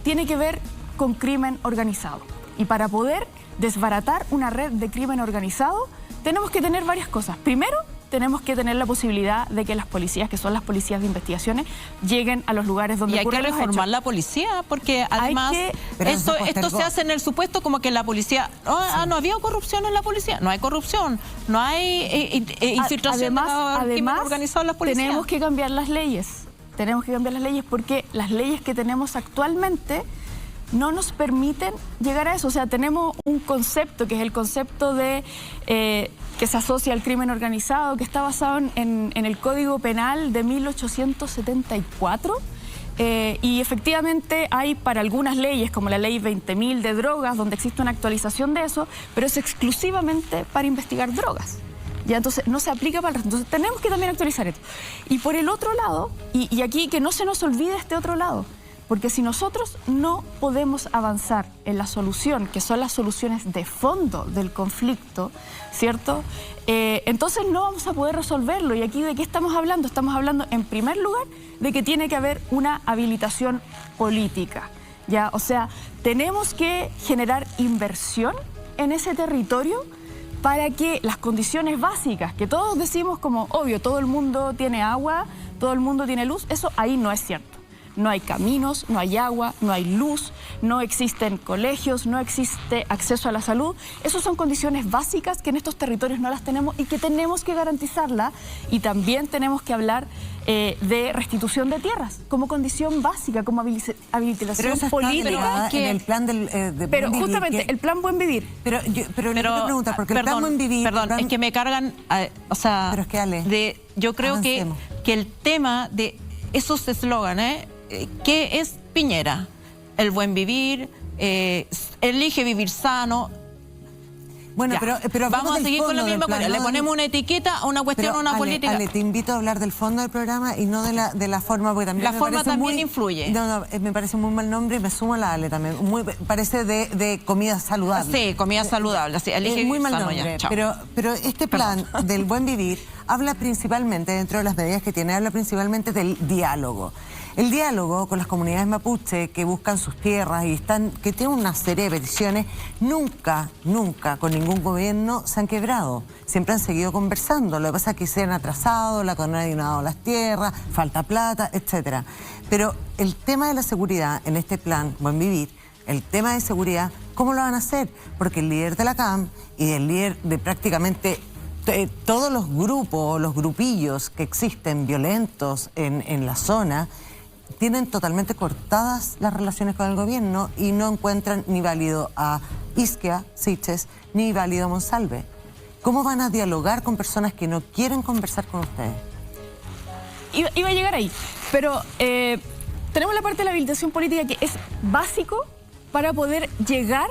tiene que ver con crimen organizado. Y para poder desbaratar una red de crimen organizado, tenemos que tener varias cosas. Primero, tenemos que tener la posibilidad de que las policías, que son las policías de investigaciones, lleguen a los lugares donde ocurren los hechos. Y hay que reformar la policía, porque además esto se hace en el supuesto como que la policía... no había corrupción en la policía. No hay corrupción, no hay infiltración de crimen organizado en las policías. Tenemos que cambiar las leyes. Tenemos que cambiar las leyes porque las leyes que tenemos actualmente no nos permiten llegar a eso. O sea, tenemos un concepto que es el concepto de... que se asocia al crimen organizado, que está basado en el Código Penal de 1874. Y efectivamente hay para algunas leyes, como la ley 20.000 de drogas, donde existe una actualización de eso, pero es exclusivamente para investigar drogas. Ya, entonces no se aplica para el resto. Entonces tenemos que también actualizar esto. Y por el otro lado, y aquí que no se nos olvide este otro lado, porque si nosotros no podemos avanzar en la solución, que son las soluciones de fondo del conflicto, ¿cierto? Entonces no vamos a poder resolverlo. ¿Y aquí de qué estamos hablando? Estamos hablando, en primer lugar, de que tiene que haber una habilitación política, ¿ya? O sea, tenemos que generar inversión en ese territorio para que las condiciones básicas, que todos decimos como, obvio, todo el mundo tiene agua, todo el mundo tiene luz, eso ahí no es cierto. No hay caminos, no hay agua, no hay luz, no existen colegios, no existe acceso a la salud. Esas son condiciones básicas que en estos territorios no las tenemos y que tenemos que garantizarlas. Y también tenemos que hablar de restitución de tierras como condición básica, como habilitación política. En el plan pero justamente, el plan Buen Vivir. Pero le quiero preguntar, porque el plan Buen Vivir... Perdón, es que me cargan, o sea... Pero es que, Ale, yo creo que el tema de esos eslóganes... ¿Qué es Piñera? El buen vivir, elige vivir sano. Bueno, pero vamos a seguir con la misma cosa. Le ponemos una etiqueta a una cuestión, a una política. Ale, te invito a hablar del fondo del programa y no de la forma, porque también la forma también influye. No, me parece muy mal nombre y me sumo a la Ale también. Parece de comida saludable. Sí, comida saludable. Sí, elige muy mal nombre. Pero este plan del buen vivir habla principalmente, dentro de las medidas que tiene, habla principalmente del diálogo. El diálogo con las comunidades mapuche que buscan sus tierras y que tienen una serie de peticiones, nunca con ningún gobierno se han quebrado. Siempre han seguido conversando. Lo que pasa es que se han atrasado, la CONADE ha donado las tierras, falta plata, etc. Pero el tema de la seguridad en este plan, Buen Vivir, el tema de seguridad, ¿cómo lo van a hacer? Porque el líder de la CAM y el líder de prácticamente todos los grupos, los grupillos que existen violentos en la zona, tienen totalmente cortadas las relaciones con el gobierno y no encuentran ni válido a Isquia, Siches, ni válido a Monsalve. ¿Cómo van a dialogar con personas que no quieren conversar con ustedes? Iba a llegar ahí, pero tenemos la parte de la habilitación política que es básico para poder llegar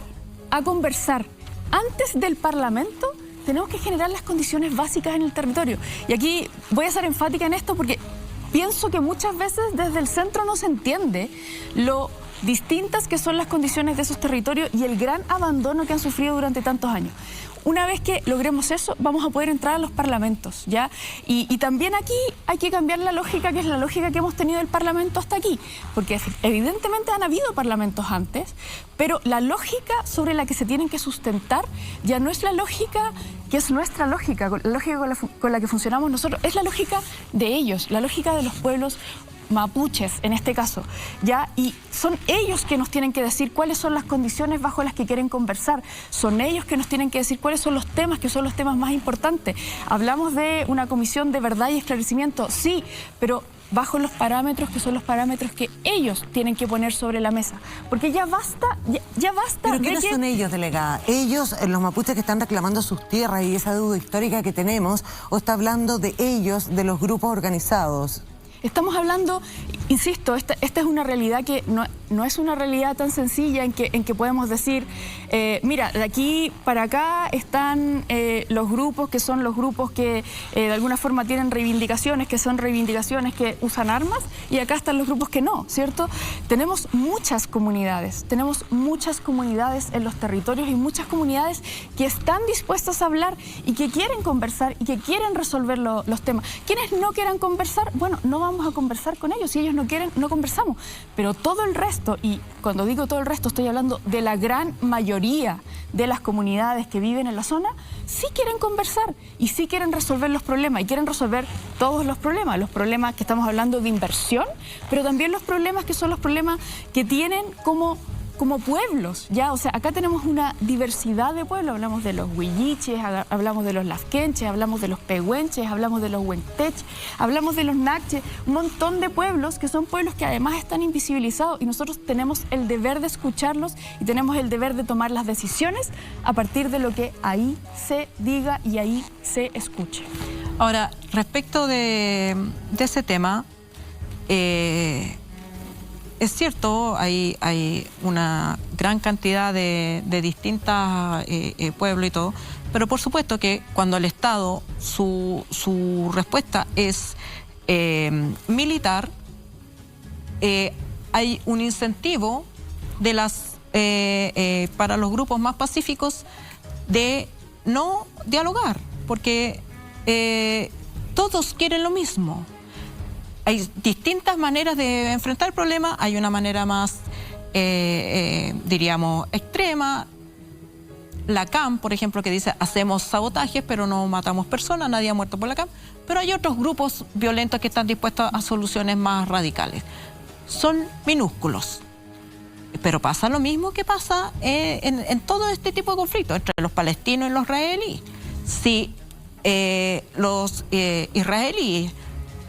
a conversar. Antes del Parlamento tenemos que generar las condiciones básicas en el territorio. Y aquí voy a ser enfática en esto porque pienso que muchas veces desde el centro no se entiende lo distintas que son las condiciones de esos territorios y el gran abandono que han sufrido durante tantos años. Una vez que logremos eso, vamos a poder entrar a los parlamentos, ¿ya? Y también aquí hay que cambiar la lógica, que es la lógica que hemos tenido del Parlamento hasta aquí, porque evidentemente han habido parlamentos antes, pero la lógica sobre la que se tienen que sustentar ya no es la lógica que es nuestra lógica, la lógica con la que funcionamos nosotros, es la lógica de ellos, la lógica de los pueblos mapuches en este caso, ¿ya? Y son ellos que nos tienen que decir cuáles son las condiciones bajo las que quieren conversar, son ellos que nos tienen que decir cuáles son los temas que son los temas más importantes. Hablamos de una comisión de verdad y esclarecimiento, sí, pero bajo los parámetros que son los parámetros que ellos tienen que poner sobre la mesa, porque ya basta. ¿Pero quiénes son ellos, delegada? ¿Ellos, los mapuches que están reclamando sus tierras y esa deuda histórica que tenemos, o está hablando de ellos, de los grupos organizados? Estamos hablando, insisto, esta es una realidad que no es una realidad tan sencilla en que podemos decir, mira, de aquí para acá están los grupos que son los grupos que de alguna forma tienen reivindicaciones, que son reivindicaciones que usan armas, y acá están los grupos que no, ¿cierto? Tenemos muchas comunidades en los territorios y muchas comunidades que están dispuestas a hablar y que quieren conversar y que quieren resolver los temas. Quienes no quieran conversar, bueno, no vamos a conversar con ellos. Si ellos no quieren, no conversamos. Pero todo el resto, y cuando digo todo el resto, estoy hablando de la gran mayoría de las comunidades que viven en la zona, sí quieren conversar y sí quieren resolver los problemas, y quieren resolver todos los problemas que estamos hablando de inversión, pero también los problemas que son los problemas que tienen como pueblos, ¿ya? O sea, acá tenemos una diversidad de pueblos, hablamos de los huilliches, hablamos de los lasquenches, hablamos de los pehuenches, hablamos de los huenteches, hablamos de los naches, un montón de pueblos que son pueblos que además están invisibilizados, y nosotros tenemos el deber de escucharlos y tenemos el deber de tomar las decisiones a partir de lo que ahí se diga y ahí se escuche. Ahora, respecto de ese tema, es cierto, hay una gran cantidad de distintos pueblos y todo, pero por supuesto que cuando el Estado, su respuesta es militar, hay un incentivo para los grupos más pacíficos de no dialogar, porque todos quieren lo mismo. Hay distintas maneras de enfrentar el problema. Hay una manera más, diríamos, extrema. La CAM, por ejemplo, que dice hacemos sabotajes, pero no matamos personas, nadie ha muerto por la CAM. Pero hay otros grupos violentos que están dispuestos a soluciones más radicales. Son minúsculos. Pero pasa lo mismo que pasa en todo este tipo de conflictos entre los palestinos y los israelíes. Si los israelíes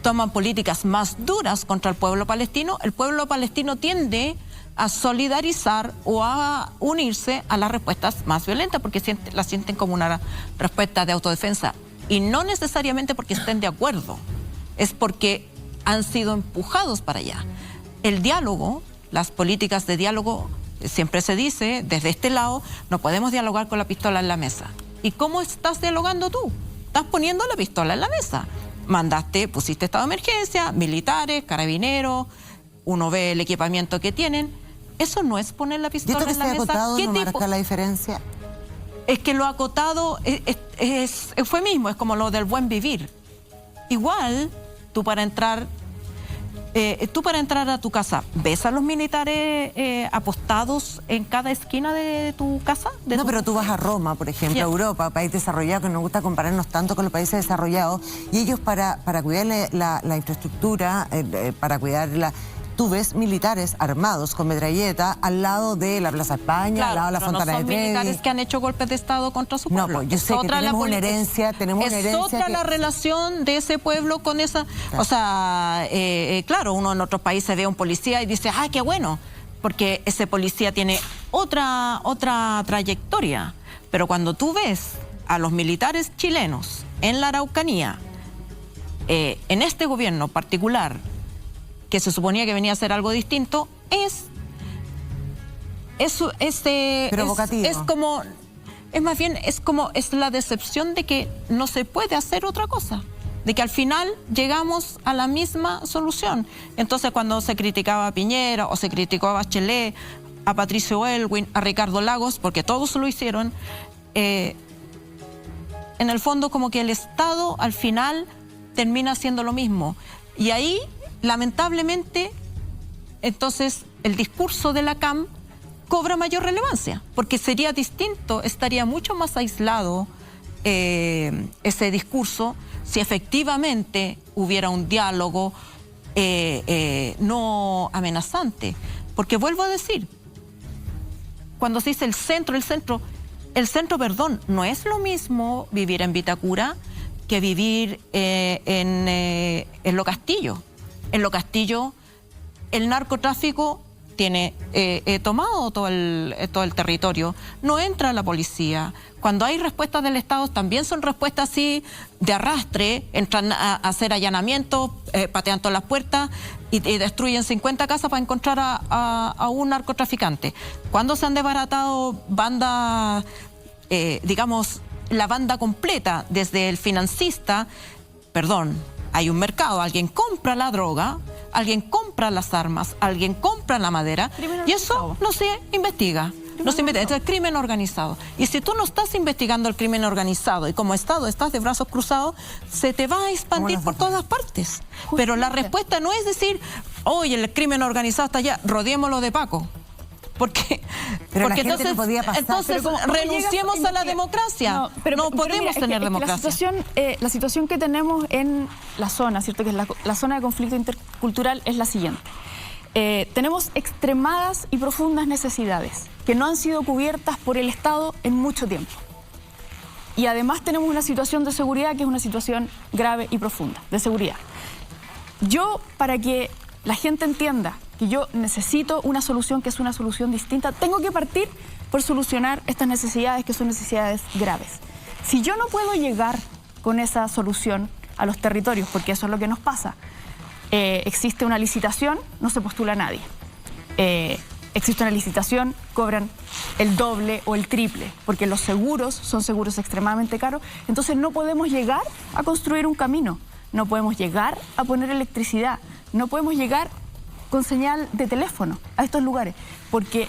toman políticas más duras contra el pueblo palestino tiende a solidarizar o a unirse a las respuestas más violentas porque las sienten como una respuesta de autodefensa, y no necesariamente porque estén de acuerdo, es porque han sido empujados para allá. El diálogo, las políticas de diálogo, siempre se dice desde este lado, no podemos dialogar con la pistola en la mesa. ¿Y cómo estás dialogando tú? Estás poniendo la pistola en la mesa. Pusiste estado de emergencia, militares, carabineros, uno ve el equipamiento que tienen. Eso no es poner la pistola en la mesa. Acotado no marca la diferencia. Es que lo acotado es eufemismo, es como lo del buen vivir. Igual, tú para entrar a tu casa, ¿ves a los militares apostados en cada esquina de tu casa? Pero tú vas a Roma, por ejemplo, a Europa, país desarrollado, que nos gusta compararnos tanto con los países desarrollados, y ellos para cuidar la infraestructura, para cuidarla, tú ves militares armados con metralleta al lado de la Plaza España, al lado de la Fontana de Trevi. No son militares que han hecho golpes de Estado contra su pueblo. No, pues yo sé que tenemos una herencia, Es otra la relación de ese pueblo con esa... Claro. O sea, claro, uno en otros países ve a un policía y dice, ¡ay, qué bueno! Porque ese policía tiene otra trayectoria. Pero cuando tú ves a los militares chilenos en la Araucanía, en este gobierno particular, que se suponía que venía a hacer algo distinto, es la decepción de que no se puede hacer otra cosa, de que al final llegamos a la misma solución. Entonces, cuando se criticaba a Piñera o se criticó a Bachelet, a Patricio Aylwin, a Ricardo Lagos, porque todos lo hicieron, en el fondo como que el Estado al final termina haciendo lo mismo. Y ahí, lamentablemente, entonces el discurso de la CAM cobra mayor relevancia, porque sería distinto, estaría mucho más aislado ese discurso si efectivamente hubiera un diálogo no amenazante. Porque vuelvo a decir, cuando se dice el centro, perdón, no es lo mismo vivir en Vitacura que vivir en Lo Castillo. En Lo Castillo, el narcotráfico tiene tomado todo el territorio. No entra la policía. Cuando hay respuestas del Estado, también son respuestas así de arrastre. Entran a hacer allanamientos, patean todas las puertas y destruyen 50 casas para encontrar a un narcotraficante. Cuando se han desbaratado bandas, digamos, la banda completa, desde el financista, hay un mercado, alguien compra la droga, alguien compra las armas, alguien compra la madera, y eso no se investiga. No se investiga, es el crimen organizado. Y si tú no estás investigando el crimen organizado y como Estado estás de brazos cruzados, se te va a expandir por todas partes. Pero la respuesta no es decir, oye, el crimen organizado está allá, rodeémoslo de Paco. porque la gente entonces, no podía pasar. entonces renunciemos a la democracia. No podemos tener democracia. La situación que tenemos en la zona, ¿cierto? Que es la zona de conflicto intercultural es la siguiente. Tenemos extremadas y profundas necesidades que no han sido cubiertas por el Estado en mucho tiempo. Y además tenemos una situación de seguridad que es una situación grave y profunda, de seguridad. Yo, para que la gente entienda que yo necesito una solución que es una solución distinta, tengo que partir por solucionar estas necesidades que son necesidades graves. Si yo no puedo llegar con esa solución a los territorios, porque eso es lo que nos pasa, existe una licitación, no se postula a nadie. Existe una licitación, cobran el doble o el triple, porque los seguros son seguros extremadamente caros, entonces no podemos llegar a construir un camino, no podemos llegar a poner electricidad, no podemos llegar con señal de teléfono a estos lugares, porque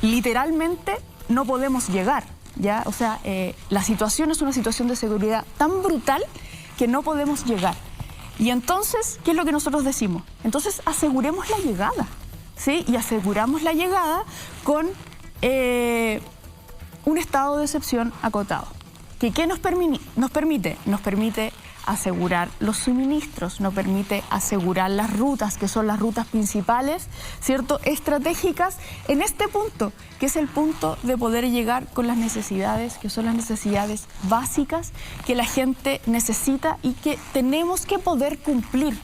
literalmente no podemos llegar, ¿ya? O sea, la situación es una situación de seguridad tan brutal que no podemos llegar. Y entonces, ¿qué es lo que nosotros decimos? Entonces aseguremos la llegada, ¿sí? Y aseguramos la llegada con un estado de excepción acotado. ¿Qué nos permite? Nos permite asegurar los suministros, nos permite asegurar las rutas, que son las rutas principales, ¿cierto? Estratégicas en este punto, que es el punto de poder llegar con las necesidades, que son las necesidades básicas que la gente necesita y que tenemos que poder cumplir.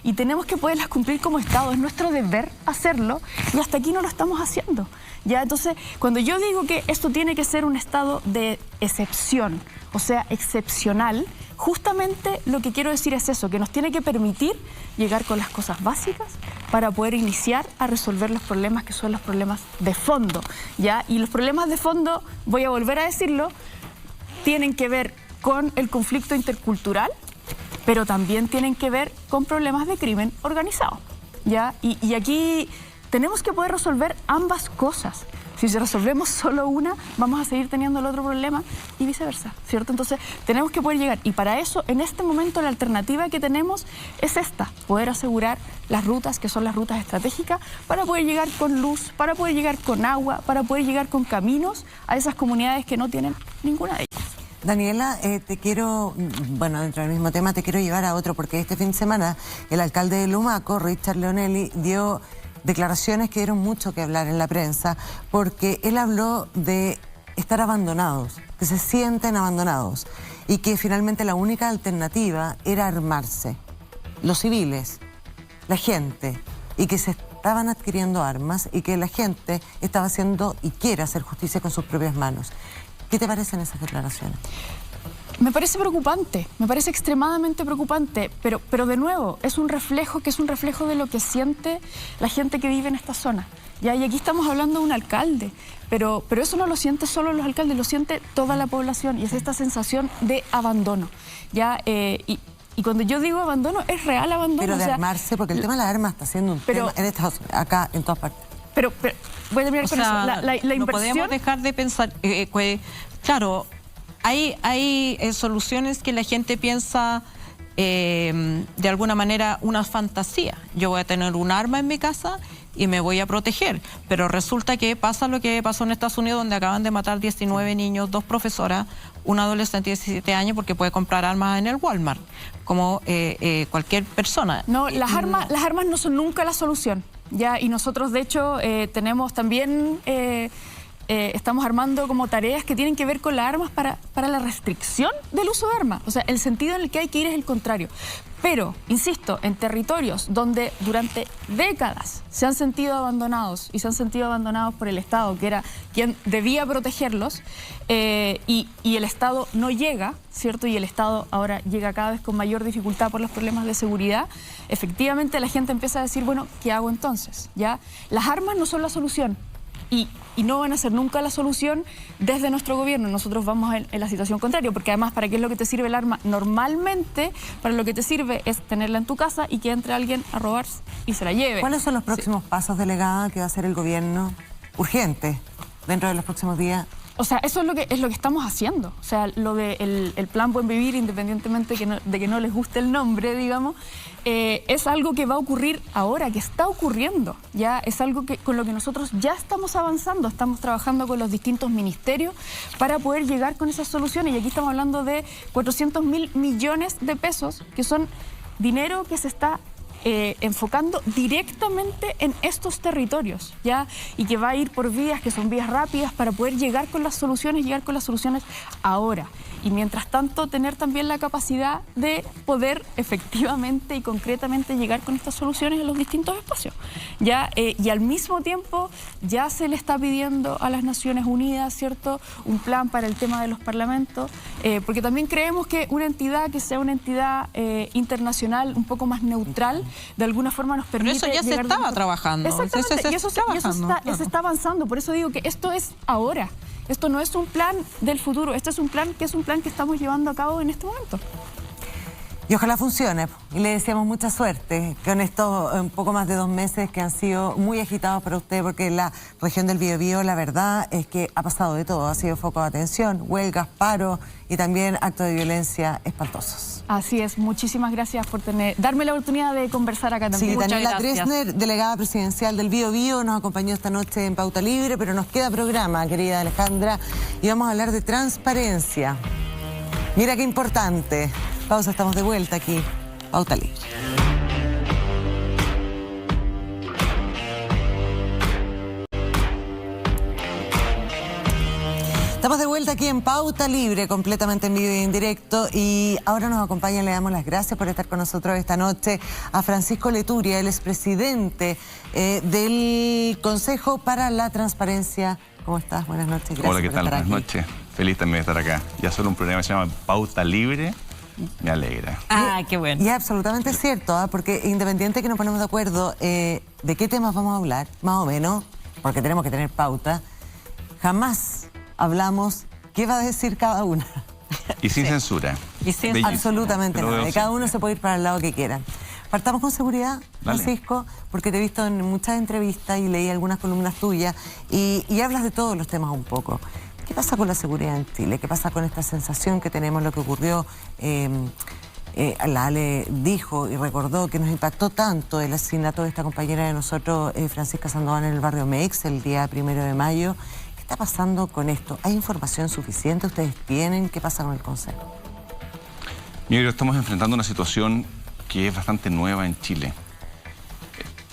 Y tenemos que poderlas cumplir como Estado, es nuestro deber hacerlo y hasta aquí no lo estamos haciendo. ¿Ya? Entonces, cuando yo digo que esto tiene que ser un estado de excepción, o sea, excepcional, justamente lo que quiero decir es eso, que nos tiene que permitir llegar con las cosas básicas para poder iniciar a resolver los problemas que son los problemas de fondo, ¿ya? Y los problemas de fondo, voy a volver a decirlo, tienen que ver con el conflicto intercultural, pero también tienen que ver con problemas de crimen organizado, ¿ya? Y aquí tenemos que poder resolver ambas cosas. Si resolvemos solo una, vamos a seguir teniendo el otro problema y viceversa, ¿cierto? Entonces, tenemos que poder llegar. Y para eso, en este momento, la alternativa que tenemos es esta, poder asegurar las rutas, que son las rutas estratégicas, para poder llegar con luz, para poder llegar con agua, para poder llegar con caminos a esas comunidades que no tienen ninguna de ellas. Daniela, te quiero, bueno, dentro del mismo tema, te quiero llevar a otro, porque este fin de semana el alcalde de Lumaco, Richard Leonelli, dio declaraciones que dieron mucho que hablar en la prensa, porque él habló de estar abandonados, que se sienten abandonados, y que finalmente la única alternativa era armarse, los civiles, la gente, y que se estaban adquiriendo armas, y que la gente estaba haciendo y quiere hacer justicia con sus propias manos. ¿Qué te parecen esas declaraciones? Me parece preocupante, me parece extremadamente preocupante, pero de nuevo, es un reflejo de lo que siente la gente que vive en esta zona. ¿Ya? Y aquí estamos hablando de un alcalde, pero eso no lo siente solo los alcaldes, lo siente toda la población, y es esta sensación de abandono. ¿Ya? Y cuando yo digo abandono, es real abandono. Pero de armarse, porque el tema de las armas está siendo un tema en Estados Unidos, acá, en todas partes. Pero voy a terminar con eso. La no inversión... podemos dejar de pensar, claro, hay soluciones que la gente piensa de alguna manera una fantasía. Yo voy a tener un arma en mi casa y me voy a proteger, pero resulta que pasa lo que pasó en Estados Unidos, donde acaban de matar 19 niños, 2 profesoras, un adolescente de 17 años porque puede comprar armas en el Walmart, como cualquier persona. No, las armas no son nunca la solución. Ya, y nosotros de hecho tenemos también, estamos armando como tareas que tienen que ver con las armas para la restricción del uso de armas. O sea, el sentido en el que hay que ir es el contrario. Pero, insisto, en territorios donde durante décadas se han sentido abandonados y se han sentido abandonados por el Estado, que era quien debía protegerlos, y el Estado no llega, ¿cierto? Y el Estado ahora llega cada vez con mayor dificultad por los problemas de seguridad. Efectivamente, la gente empieza a decir, bueno, ¿qué hago entonces? ¿Ya? Las armas no son la solución. Y no van a ser nunca la solución desde nuestro gobierno. Nosotros vamos en la situación contraria, porque además, ¿para qué es lo que te sirve el arma? Normalmente, para lo que te sirve es tenerla en tu casa y que entre alguien a robar y se la lleve. ¿Cuáles son los próximos pasos, delegada, que va a hacer el gobierno urgente dentro de los próximos días O sea, eso es lo que estamos haciendo. O sea, lo del el plan Buen Vivir, independientemente de que no les guste el nombre, digamos, es algo que va a ocurrir ahora, que está ocurriendo. Ya es algo con lo que nosotros ya estamos avanzando, estamos trabajando con los distintos ministerios para poder llegar con esas soluciones. Y aquí estamos hablando de 400.000 millones de pesos, que son dinero que se está enfocando directamente en estos territorios, ¿ya? Y que va a ir por vías que son vías rápidas para poder llegar con las soluciones ahora. Y mientras tanto, tener también la capacidad de poder efectivamente y concretamente llegar con estas soluciones en los distintos espacios, ¿ya? Y al mismo tiempo, ya se le está pidiendo a las Naciones Unidas, ¿cierto?, un plan para el tema de los parlamentos, porque también creemos que una entidad que sea una entidad internacional un poco más neutral, de alguna forma nos permite... Pero eso ya se estaba trabajando. Exactamente, y eso se está avanzando. Por eso digo que esto es ahora. Esto no es un plan del futuro, este es un plan que estamos llevando a cabo en este momento. Y ojalá funcione. Y le deseamos mucha suerte con estos un poco más de 2 meses que han sido muy agitados para usted, porque la región del Biobío, la verdad es que ha pasado de todo. Ha sido foco de atención, huelgas, paro y también actos de violencia espantosos. Así es. Muchísimas gracias por darme la oportunidad de conversar acá también. Sí, Daniela Dresner, delegada presidencial del Biobío, nos acompañó esta noche en Pauta Libre, pero nos queda programa, querida Alejandra, y vamos a hablar de transparencia. Mira qué importante. Pausa, estamos de vuelta aquí, Pauta Libre. Estamos de vuelta aquí en Pauta Libre, completamente en vivo y en directo, y ahora nos acompaña, le damos las gracias por estar con nosotros esta noche a Francisco Leturia, él es presidente del Consejo para la Transparencia. ¿Cómo estás? Buenas noches. Gracias. Hola, ¿qué tal? Buenas noches. Feliz también de estar acá. Ya solo un programa que se llama Pauta Libre. Me alegra. Ah, qué bueno. Y es absolutamente cierto, porque independiente que nos ponemos de acuerdo de qué temas vamos a hablar, más o menos, porque tenemos que tener pauta, jamás hablamos qué va a decir cada una. Y sin censura. Y sin absolutamente nada. Y cada uno se puede ir para el lado que quiera. Partamos con seguridad, Francisco, porque te he visto en muchas entrevistas y leí algunas columnas tuyas y hablas de todos los temas un poco. ¿Qué pasa con la seguridad en Chile? ¿Qué pasa con esta sensación que tenemos, lo que ocurrió? La Ale dijo y recordó que nos impactó tanto el asesinato de esta compañera de nosotros, Francisca Sandoval, en el barrio Meix, el día 1 de mayo. ¿Qué está pasando con esto? ¿Hay información suficiente? ¿Ustedes tienen? ¿Qué pasa con el Consejo? Mira, estamos enfrentando una situación que es bastante nueva en Chile.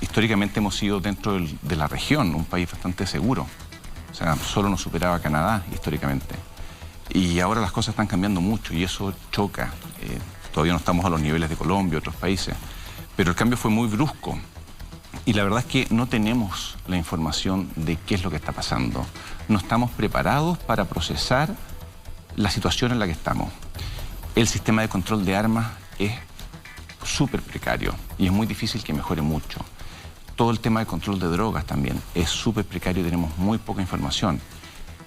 Históricamente hemos sido dentro de la región un país bastante seguro. O sea, solo nos superaba Canadá históricamente. Y ahora las cosas están cambiando mucho y eso choca. Todavía no estamos a los niveles de Colombia, otros países. Pero el cambio fue muy brusco. Y la verdad es que no tenemos la información de qué es lo que está pasando. No estamos preparados para procesar la situación en la que estamos. El sistema de control de armas es súper precario y es muy difícil que mejore mucho. Todo el tema de control de drogas también es súper precario y tenemos muy poca información.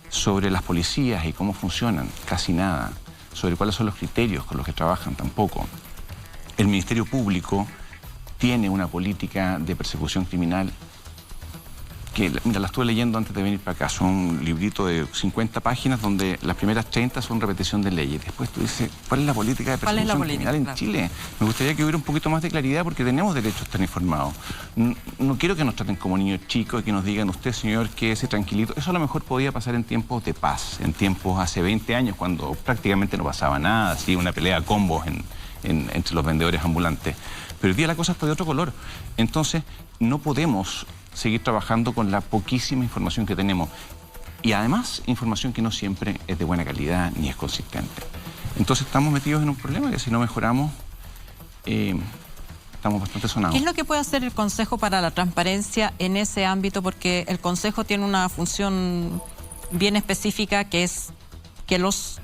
Sobre las policías y cómo funcionan, casi nada. Sobre cuáles son los criterios con los que trabajan, tampoco. El Ministerio Público tiene una política de persecución criminal que, mira, la estuve leyendo antes de venir para acá. Son un librito de 50 páginas donde las primeras 30 son repetición de leyes. Después tú dices, ¿cuál es la política de persecución criminal en Chile? Me gustaría que hubiera un poquito más de claridad porque tenemos derecho a estar informados. No quiero que nos traten como niños chicos y que nos digan, usted, señor, quédese tranquilito. Eso a lo mejor podía pasar en tiempos de paz, en tiempos hace 20 años, cuando prácticamente no pasaba nada, así una pelea a combos entre los vendedores ambulantes. Pero hoy día la cosa está de otro color. Entonces, no podemos seguir trabajando con la poquísima información que tenemos. Y además, información que no siempre es de buena calidad ni es consistente. Entonces, estamos metidos en un problema que si no mejoramos, estamos bastante sonados. ¿Qué es lo que puede hacer el Consejo para la Transparencia en ese ámbito? Porque el Consejo tiene una función bien específica, que es que los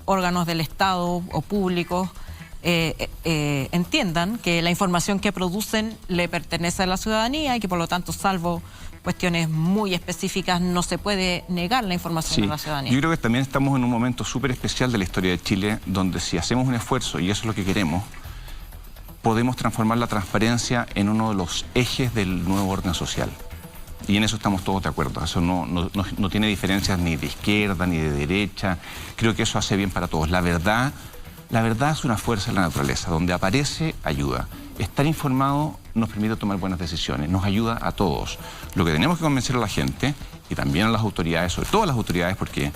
órganos del Estado o públicos entiendan que la información que producen le pertenece a la ciudadanía y que por lo tanto, salvo cuestiones muy específicas, no se puede negar la información a la ciudadanía. Yo creo que también estamos en un momento súper especial de la historia de Chile, donde si hacemos un esfuerzo, y eso es lo que queremos, podemos transformar la transparencia en uno de los ejes del nuevo orden social. Y en eso estamos todos de acuerdo. Eso no tiene diferencias ni de izquierda ni de derecha. Creo que eso hace bien para todos. La verdad es una fuerza de la naturaleza. Donde aparece, ayuda. Estar informado nos permite tomar buenas decisiones, nos ayuda a todos. Lo que tenemos que convencer a la gente y también a las autoridades, sobre todo a las autoridades, porque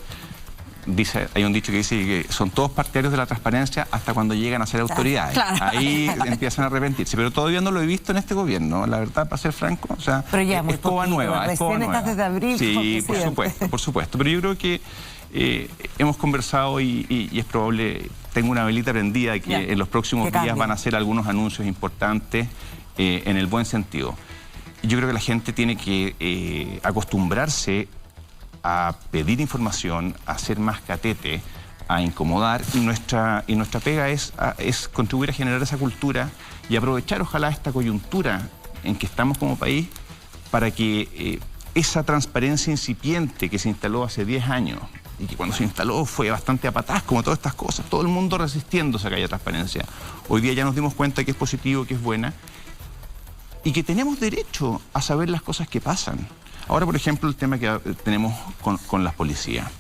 hay un dicho que dice que son todos partidarios de la transparencia hasta cuando llegan a ser autoridades. Claro. Ahí empiezan a arrepentirse. Pero todavía no lo he visto en este gobierno, la verdad, para ser franco. O sea, pero ya, es coba nueva. Recién estás desde abril. Sí, por supuesto. Pero yo creo que hemos conversado y es probable, tengo una velita prendida de que en los próximos días van a hacer algunos anuncios importantes en el buen sentido. Yo creo que la gente tiene que acostumbrarse a pedir información, a ser más catete, a incomodar, y nuestra pega es contribuir a generar esa cultura y aprovechar ojalá esta coyuntura en que estamos como país para que esa transparencia incipiente que se instaló hace 10 años y que cuando se instaló fue bastante a patadas, como todas estas cosas, todo el mundo resistiéndose a que haya transparencia. Hoy día ya nos dimos cuenta que es positivo, que es buena y que tenemos derecho a saber las cosas que pasan. Ahora, por ejemplo, el tema que tenemos con las policías,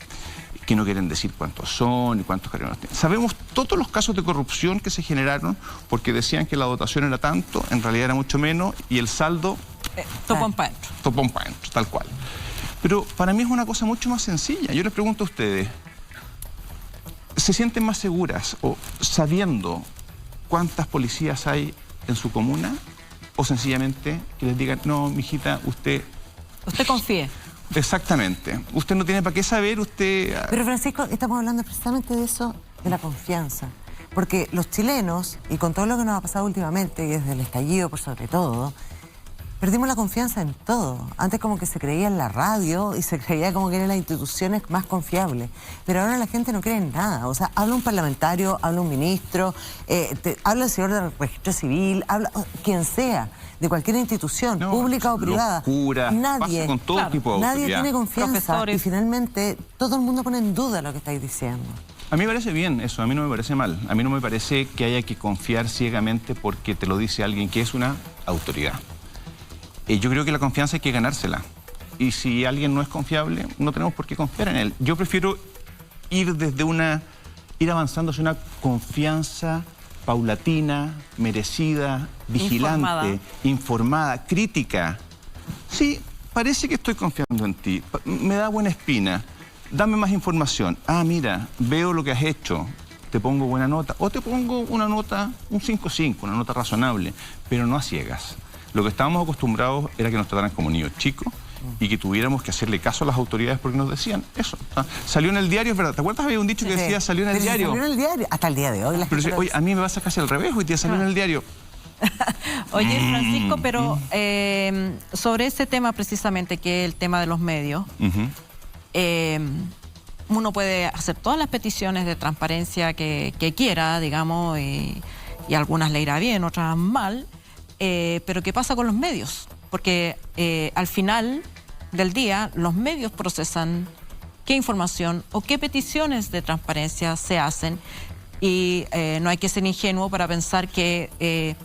que no quieren decir cuántos son y cuántos carabineros tienen. Sabemos todos los casos de corrupción que se generaron porque decían que la dotación era tanto, en realidad era mucho menos, y el saldo... Topón pa' dentro. Topón pa' dentro, tal cual. Pero para mí es una cosa mucho más sencilla. Yo les pregunto a ustedes, ¿se sienten más seguras o sabiendo cuántas policías hay en su comuna? ¿O sencillamente que les digan, no, mijita, usted confíe? Exactamente. Usted no tiene para qué saber, usted... Pero Francisco, estamos hablando precisamente de eso, de la confianza. Porque los chilenos, y con todo lo que nos ha pasado últimamente, y desde el estallido por sobre todo, perdimos la confianza en todo. Antes como que se creía en la radio y se creía como que eran las instituciones más confiables. Pero ahora la gente no cree en nada. O sea, habla un parlamentario, habla un ministro, habla el señor del registro civil, habla quien sea, de cualquier institución, pública o privada. Locura, pasa con todo tipo de nadie autoridad. Tiene confianza. Profesores. Y finalmente todo el mundo pone en duda lo que estáis diciendo. A mí me parece bien eso, a mí no me parece mal. A mí no me parece que haya que confiar ciegamente porque te lo dice alguien que es una autoridad. Yo creo que la confianza hay que ganársela. Y si alguien no es confiable, no tenemos por qué confiar en él. Yo prefiero ir avanzando hacia una confianza paulatina, merecida, vigilante, informada, crítica. Sí, parece que estoy confiando en ti. Me da buena espina. Dame más información. Ah, mira, veo lo que has hecho. Te pongo buena nota. O te pongo una nota, un 5-5, una nota razonable, pero no a ciegas. Lo que estábamos acostumbrados era que nos trataran como niños chicos y que tuviéramos que hacerle caso a las autoridades porque nos decían eso. Salió en el diario, es verdad. ¿Te acuerdas? Había un dicho que decía salió en el diario. Salió en el diario, hasta el día de hoy. Pero oye, a mí me pasa casi al revés, hoy día salió en el diario. Oye, Francisco, pero sobre ese tema precisamente, que es el tema de los medios, uno puede hacer todas las peticiones de transparencia que quiera, digamos, y algunas le irá bien, otras mal. Pero ¿qué pasa con los medios? Porque al final del día los medios procesan qué información o qué peticiones de transparencia se hacen y no hay que ser ingenuo para pensar que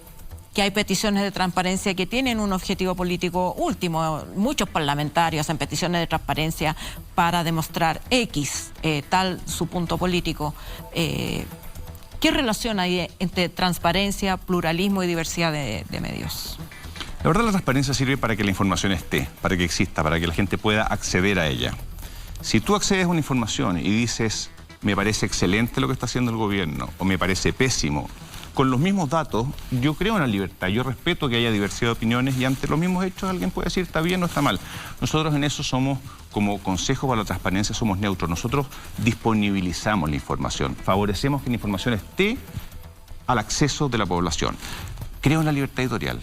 hay peticiones de transparencia que tienen un objetivo político último. Muchos parlamentarios hacen peticiones de transparencia para demostrar X, tal su punto político. ¿Qué relación hay entre transparencia, pluralismo y diversidad de medios? La verdad, la transparencia sirve para que la información esté, para que exista, para que la gente pueda acceder a ella. Si tú accedes a una información y dices, me parece excelente lo que está haciendo el gobierno, o me parece pésimo, con los mismos datos, yo creo en la libertad, yo respeto que haya diversidad de opiniones y ante los mismos hechos alguien puede decir está bien o está mal. Nosotros en eso somos, como Consejo para la Transparencia, somos neutros. Nosotros disponibilizamos la información, favorecemos que la información esté al acceso de la población. Creo en la libertad editorial,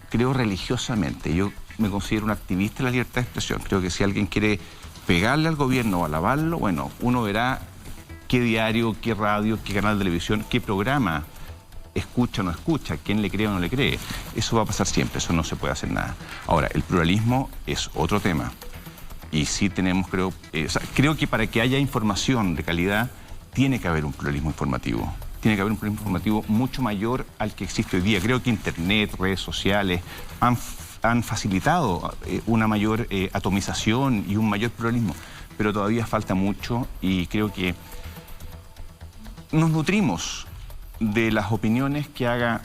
creo religiosamente. Yo me considero un activista de la libertad de expresión. Creo que si alguien quiere pegarle al gobierno o alabarlo, bueno, uno verá qué diario, qué radio, qué canal de televisión, qué programa escucha o no escucha, quién le cree o no le cree. Eso va a pasar siempre, eso no se puede hacer nada. Ahora, el pluralismo es otro tema. Y sí tenemos, creo que para que haya información de calidad, tiene que haber un pluralismo informativo. Tiene que haber un pluralismo informativo mucho mayor al que existe hoy día. Creo que Internet, redes sociales, han han facilitado una mayor atomización y un mayor pluralismo, pero todavía falta mucho y creo que nos nutrimos de las opiniones que haga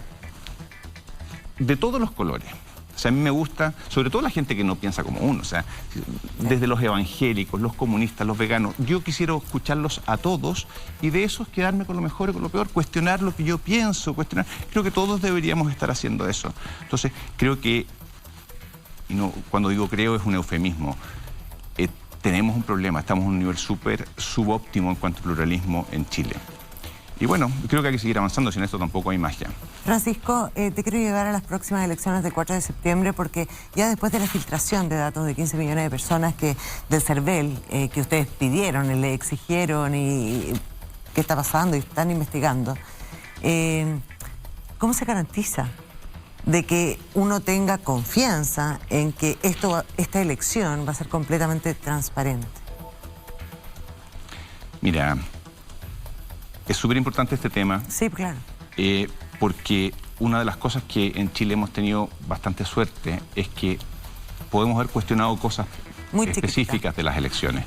de todos los colores. O sea, a mí me gusta, sobre todo la gente que no piensa como uno, o sea, desde los evangélicos, los comunistas, los veganos, yo quisiera escucharlos a todos y de esos quedarme con lo mejor y con lo peor, cuestionar lo que yo pienso, cuestionar. Creo que todos deberíamos estar haciendo eso. Entonces, creo que, y no, cuando digo creo es un eufemismo, tenemos un problema, estamos en un nivel súper subóptimo en cuanto a pluralismo en Chile. Y bueno, creo que hay que seguir avanzando, sin esto tampoco hay magia. Francisco, te quiero llevar a las próximas elecciones del 4 de septiembre porque ya después de la filtración de datos de 15 millones de personas del CERVEL que ustedes pidieron, le exigieron y qué está pasando y están investigando, ¿cómo se garantiza de que uno tenga confianza en que esta elección va a ser completamente transparente? Mira, es súper importante este tema. Sí, claro. Porque una de las cosas que en Chile hemos tenido bastante suerte es que podemos haber cuestionado cosas muy específicas de las elecciones,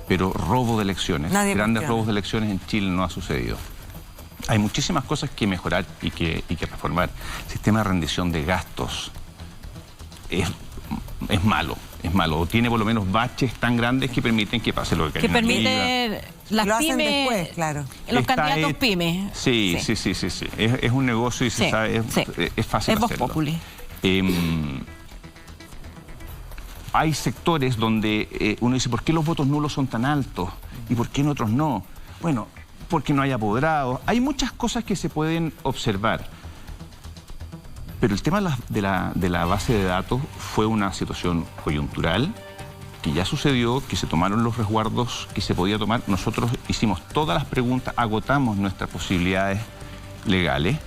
pero robo de elecciones, grandes robos de elecciones en Chile no ha sucedido. Hay muchísimas cosas que mejorar y que reformar. El sistema de rendición de gastos es malo, o tiene por lo menos baches tan grandes que permiten que pase lo que permite las lo hacen pymes, después, claro. Los candidatos pymes. Sí. Es un negocio y se sabe, es fácil hacerlo. Es voz populi. Hay sectores donde uno dice, ¿por qué los votos nulos son tan altos? ¿Y por qué en otros no? Bueno, porque no hay apoderados. Hay muchas cosas que se pueden observar. Pero el tema de la base de datos fue una situación coyuntural que ya sucedió, que se tomaron los resguardos que se podía tomar. Nosotros hicimos todas las preguntas, agotamos nuestras posibilidades legales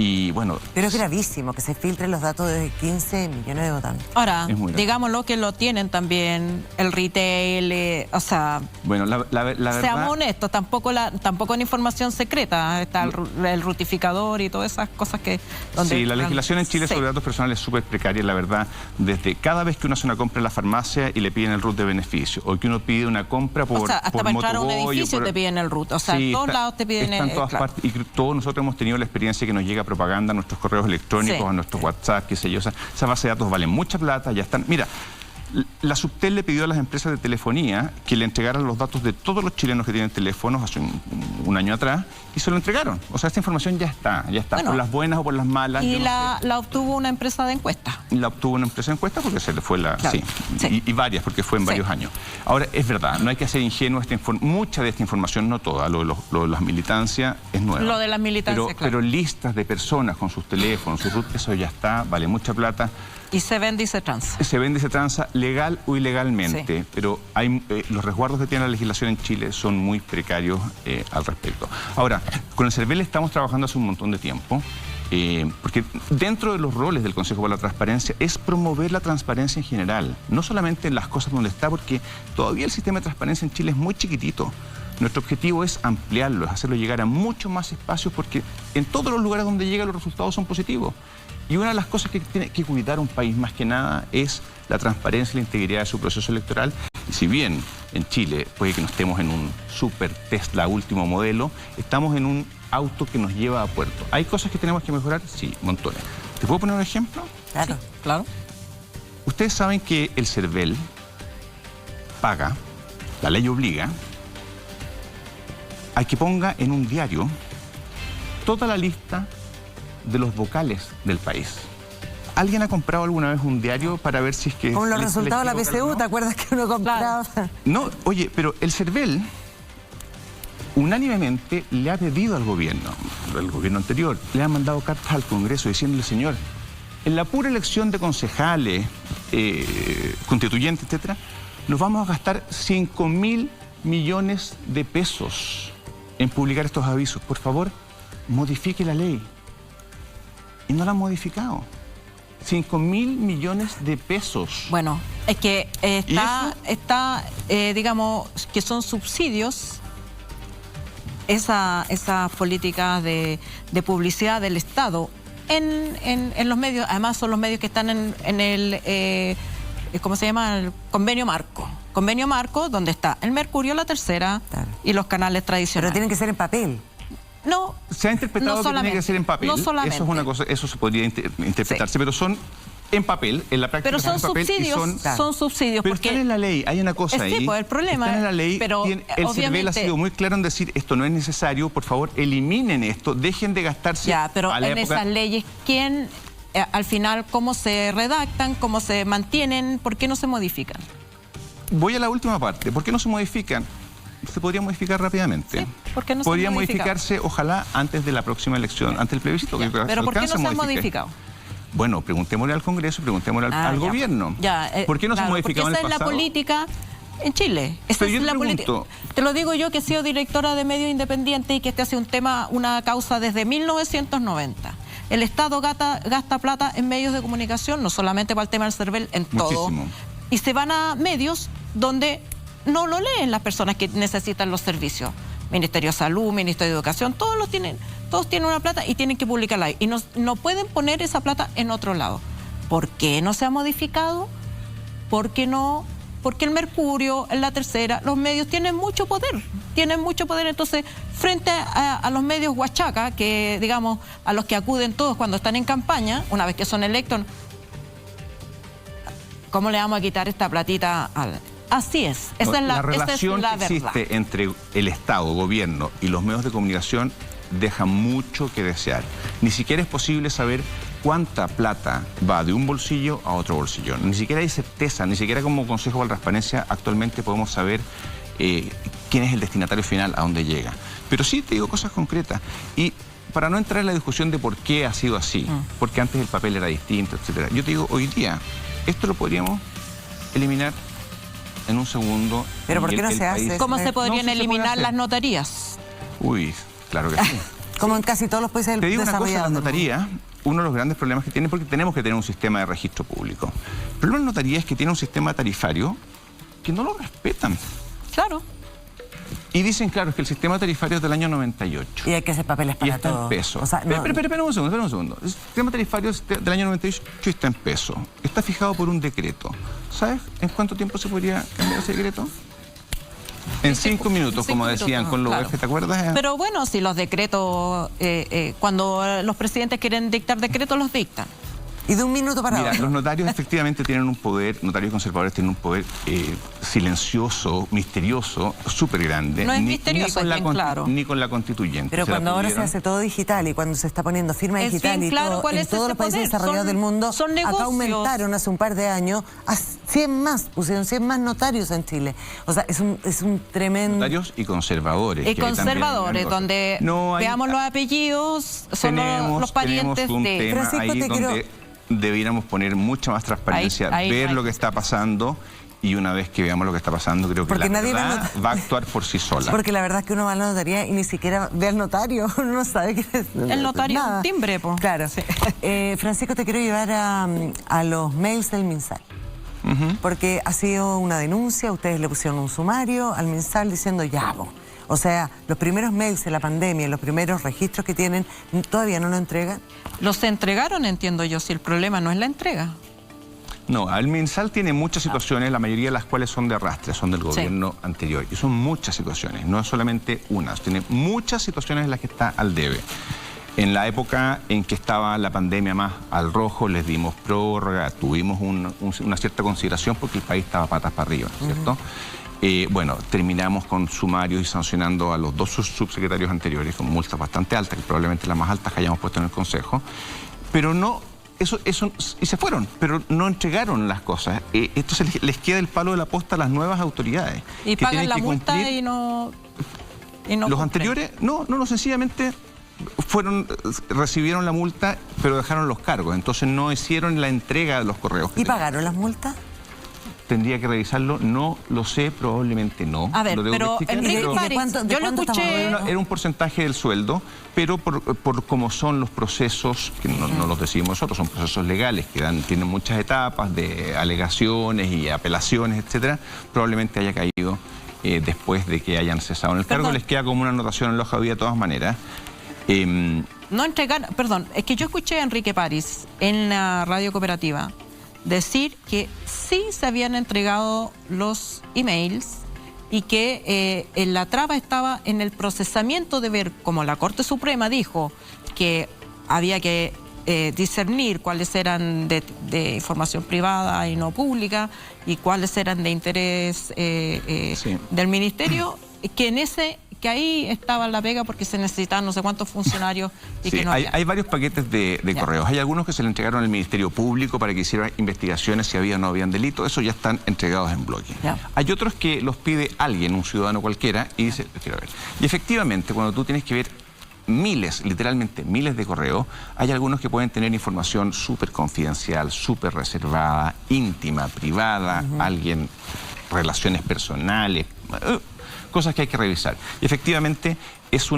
y bueno... Pero es gravísimo que se filtren los datos de 15 millones de votantes. Ahora, digámoslo que lo tienen también el retail, o sea... Bueno, la verdad... Seamos honestos, tampoco en información secreta está el rutificador y todas esas cosas que... Sí, la legislación en Chile sobre datos personales es súper precaria, la verdad. Desde cada vez que uno hace una compra en la farmacia y le piden el RUT de beneficio, o que uno pide una compra por... O sea, hasta para entrar a un edificio te piden el RUT, o sea, en todos lados te piden... Está en todas partes, y todos nosotros hemos tenido la experiencia que nos llega propaganda a nuestros correos electrónicos, a nuestros WhatsApp, qué sé yo. O sea, esa base de datos vale mucha plata, ya están... Mira, la Subtel le pidió a las empresas de telefonía que le entregaran los datos de todos los chilenos que tienen teléfonos hace un año atrás y se lo entregaron. O sea, esta información ya está, bueno, por las buenas o por las malas. Y la obtuvo una empresa de encuesta. La obtuvo una empresa de encuesta porque se le fue la... Claro. Sí. Y varias, porque fue en varios años. Ahora, es verdad, no hay que ser ingenuo, mucha de esta información, no toda, lo de las militancias es nueva. Lo de las militancias, claro. Pero listas de personas con sus teléfonos, sus RUT, eso ya está, vale mucha plata. Y se vende y se transa. Se vende y se transa legal o ilegalmente, pero hay los resguardos que tiene la legislación en Chile son muy precarios al respecto. Ahora, con el CERVEL estamos trabajando hace un montón de tiempo, porque dentro de los roles del Consejo para la Transparencia es promover la transparencia en general, no solamente en las cosas donde está, porque todavía el sistema de transparencia en Chile es muy chiquitito. Nuestro objetivo es ampliarlo, es hacerlo llegar a muchos más espacios, porque en todos los lugares donde llega los resultados son positivos. Y una de las cosas que tiene que cuidar un país más que nada es la transparencia y la integridad de su proceso electoral. Y si bien en Chile puede que no estemos en un super Tesla último modelo, estamos en un auto que nos lleva a puerto. ¿Hay cosas que tenemos que mejorar? Sí, montones. ¿Te puedo poner un ejemplo? Claro. Sí, claro. Ustedes saben que el CERVEL paga, la ley obliga, a que ponga en un diario toda la lista de los vocales del país. ¿Alguien ha comprado alguna vez un diario para ver si es que... Con los resultados de la PSU, ¿te acuerdas que uno compraba? Claro. No, oye, pero el CERVEL unánimemente le ha pedido al gobierno anterior, le ha mandado cartas al Congreso diciéndole, señor, en la pura elección de concejales, constituyentes, etcétera, nos vamos a gastar 5.000 millones de pesos en publicar estos avisos. Por favor, modifique la ley. Y no la han modificado. 5.000 millones de pesos. Bueno, es que digamos, que son subsidios, esas políticas de publicidad del Estado en los medios, además son los medios que están en el, ¿cómo se llama? El convenio marco. Convenio marco, donde está el Mercurio, La Tercera, claro, y los canales tradicionales. Pero tienen que ser en papel. No, se ha interpretado que tiene que ser en papel. No solamente. Eso es una cosa, eso se podría interpretarse, sí, pero son en papel, en la práctica. Pero son subsidios, son subsidios. Pero porque está en la ley, hay una cosa ahí. Sí, pues el problema está en la ley, pero el CERVEL ha sido muy claro en decir, esto no es necesario, por favor, eliminen esto, dejen de gastarse. Ya, pero en esas leyes, ¿quién, al final, cómo se redactan, cómo se mantienen, por qué no se modifican? Voy a la última parte, ¿por qué no se modifican? Se podría modificar rápidamente. Sí, ¿por qué no podría modificarse, ojalá, antes de la próxima elección, antes del plebiscito. Ya, pero ¿por qué no se ha modificado? Bueno, preguntémosle al Congreso, preguntémosle al gobierno. ¿Por qué no se ha modificado en el pasado? Esa es la política en Chile. Esa es la política. Te lo digo yo, que he sido directora de medios independientes y que este ha sido un tema, una causa desde 1990. El Estado gasta plata en medios de comunicación, no solamente para el tema del CERVEL, en todo. Muchísimo. Y se van a medios donde no lo leen las personas que necesitan los servicios. Ministerio de Salud, Ministerio de Educación, todos tienen una plata y tienen que publicarla ahí. Y no pueden poner esa plata en otro lado. ¿Por qué no se ha modificado? Porque el Mercurio, La Tercera, los medios tienen mucho poder. Entonces, frente a los medios huachaca, que digamos, a los que acuden todos cuando están en campaña, una vez que son electos, ¿cómo le vamos a quitar esta platita al...? Así es, la relación que existe entre el Estado, gobierno y los medios de comunicación deja mucho que desear. Ni siquiera es posible saber cuánta plata va de un bolsillo a otro bolsillo. Ni siquiera hay certeza, ni siquiera como Consejo de la Transparencia actualmente podemos saber quién es el destinatario final, a dónde llega. Pero sí te digo cosas concretas. Y para no entrar en la discusión de por qué ha sido así, porque antes el papel era distinto, etcétera. Yo te digo, hoy día, esto lo podríamos eliminar en un segundo. ¿Pero por qué no se hace? ¿Cómo se podrían eliminar las notarías? Uy, claro que sí. Como en casi todos los países desarrollados. Te digo una cosa, las notarías, uno de los grandes problemas que tiene, porque tenemos que tener un sistema de registro público. El problema de la notaría es que tiene un sistema tarifario que no lo respetan. Claro. Y dicen, claro, es que el sistema tarifario es del año 98. Y hay que hacer papeles para está todo. En peso. O sea, no... Espera un segundo. El sistema tarifario del año 98 está en peso. Está fijado por un decreto. ¿Sabes en cuánto tiempo se podría cambiar ese decreto? En 5 minutos, como decían con los UF, ¿te acuerdas? Pero bueno, si los decretos, cuando los presidentes quieren dictar decretos, los dictan. Y de un minuto para otro. Los notarios efectivamente tienen un poder, notarios conservadores tienen un poder silencioso, misterioso, súper grande. No es misterioso, es bien claro. Ni con la constituyente. Pero cuando ahora se hace todo digital y cuando se está poniendo firma digital y claro, todo, en todos los países desarrollados del mundo, acá aumentaron hace un par de años a 100 más, pusieron 100 más notarios en Chile. O sea, es un tremendo... Notarios y conservadores. Y conservadores, donde veamos los apellidos, son los parientes de... Francisco, te quiero... Debiéramos poner mucha más transparencia, ver lo que está pasando, y una vez que veamos lo que está pasando, creo que la verdad va a actuar por sí sola. Porque la verdad es que uno va a la notaría y ni siquiera ve al notario, uno no sabe qué es. El notario es un timbre, po. Claro. Sí. Francisco, te quiero llevar a los mails del MinSal. Porque ha sido una denuncia, ustedes le pusieron un sumario al MinSal diciendo ya, o sea, los primeros mails de la pandemia, los primeros registros que tienen, ¿todavía no lo entregan? Los entregaron, entiendo yo, si el problema no es la entrega. No, el MinSal tiene muchas situaciones, la mayoría de las cuales son de arrastre, son del gobierno anterior. Y son muchas situaciones, no es solamente unas, tiene muchas situaciones en las que está al debe. En la época en que estaba la pandemia más al rojo, les dimos prórroga, tuvimos una cierta consideración porque el país estaba patas para arriba, ¿cierto? Bueno, terminamos con sumarios y sancionando a los dos subsecretarios anteriores con multas bastante altas, que probablemente las más altas que hayamos puesto en el Consejo, pero no, y se fueron, pero no entregaron las cosas. Esto les queda el palo de la posta a las nuevas autoridades. Y que pagan la multa y no los anteriores, no, sencillamente recibieron la multa, pero dejaron los cargos, entonces no hicieron la entrega de los correos. ¿Y pagaron las multas? Tendría que revisarlo, no lo sé, probablemente no. A ver, pero Enrique París, yo lo escuché... Era un porcentaje del sueldo, pero por cómo son los procesos, que no los decidimos nosotros, son procesos legales que tienen muchas etapas de alegaciones y apelaciones, etcétera, probablemente haya caído después de que hayan cesado en el cargo. Les queda como una anotación en la hoja de vida de todas maneras. No entregar, perdón, es que yo escuché a Enrique París en la radio cooperativa decir que sí se habían entregado los emails y que la traba estaba en el procesamiento de ver, como la Corte Suprema dijo que había que discernir cuáles eran de información privada y no pública y cuáles eran de interés del Ministerio, que ahí estaba la pega porque se necesitaban no sé cuántos funcionarios y que no había. Hay varios paquetes de correos. Hay algunos que se le entregaron al Ministerio Público para que hiciera investigaciones si había o no habían delito. Esos ya están entregados en bloque. Hay otros que los pide alguien, un ciudadano cualquiera, y dice, quiero ver. Y efectivamente, cuando tú tienes que ver miles, literalmente miles de correos, hay algunos que pueden tener información súper confidencial, súper reservada, íntima, privada, alguien, relaciones personales, cosas que hay que revisar. Y efectivamente es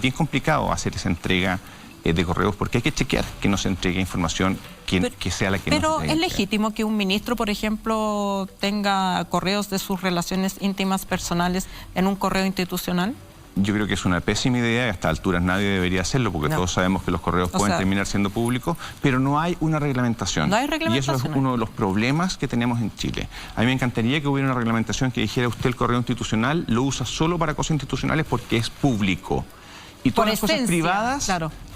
bien complicado hacer esa entrega de correos porque hay que chequear que no se entregue información que sea la que no se entregue. Pero ¿es legítimo que un ministro, por ejemplo, tenga correos de sus relaciones íntimas personales en un correo institucional? Yo creo que es una pésima idea, a estas alturas nadie debería hacerlo porque todos sabemos que los correos pueden terminar siendo públicos, pero no hay una reglamentación. No hay reglamentación. Y eso es uno de los problemas que tenemos en Chile. A mí me encantaría que hubiera una reglamentación que dijera usted el correo institucional lo usa solo para cosas institucionales porque es público. Y todas las cosas privadas,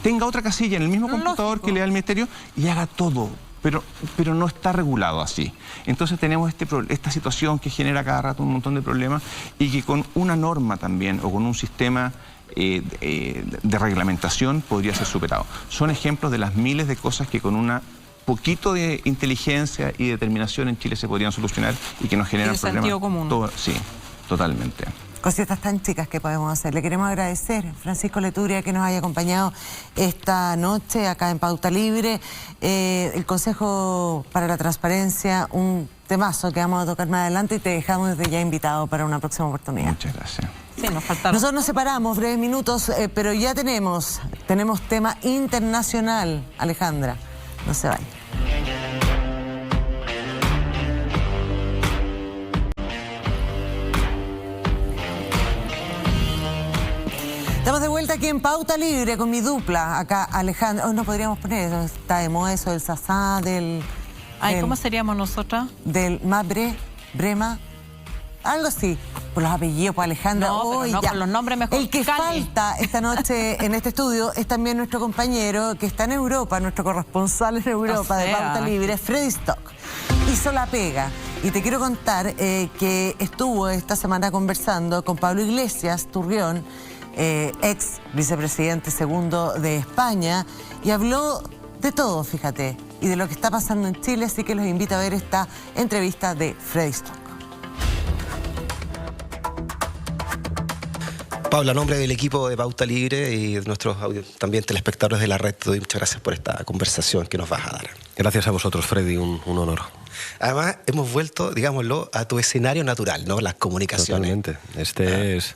tenga otra casilla en el mismo computador que le da el Ministerio y haga todo. Pero no está regulado así. Entonces tenemos esta situación que genera cada rato un montón de problemas y que con una norma también o con un sistema de reglamentación podría ser superado. Son ejemplos de las miles de cosas que con una poquito de inteligencia y determinación en Chile se podrían solucionar y que nos generan problemas. Sentido común. Sí, totalmente. Cositas tan chicas que podemos hacer. Le queremos agradecer, Francisco Leturia, que nos haya acompañado esta noche acá en Pauta Libre. El Consejo para la Transparencia, un temazo que vamos a tocar más adelante y te dejamos desde ya invitado para una próxima oportunidad. Muchas gracias. Sí, nos faltaron. Nosotros nos separamos breves minutos, pero ya tenemos tema internacional, Alejandra. No se vayan. Estamos de vuelta aquí en Pauta Libre con mi dupla, acá Alejandra. Hoy no podríamos poner eso, está de moda eso del Sasá, ¿cómo seríamos nosotras? Del Mabre, Brema, algo así. Por los apellidos, pues Alejandra. No, pero no, por los nombres mejor. El que falta esta noche en este estudio es también nuestro compañero que está en Europa, nuestro corresponsal en Europa de Pauta Libre, Freddy Stock. Hizo la pega. Y te quiero contar que estuvo esta semana conversando con Pablo Iglesias Turrión, ex vicepresidente segundo de España, y habló de todo, fíjate, y de lo que está pasando en Chile, así que los invito a ver esta entrevista de Freddy Stock. Pablo, a nombre del equipo de Pauta Libre y de nuestros también telespectadores de la red, te doy muchas gracias por esta conversación que nos vas a dar. Gracias a vosotros, Freddy, un honor. Además, hemos vuelto, digámoslo, a tu escenario natural, ¿no? Las comunicaciones. Totalmente. Es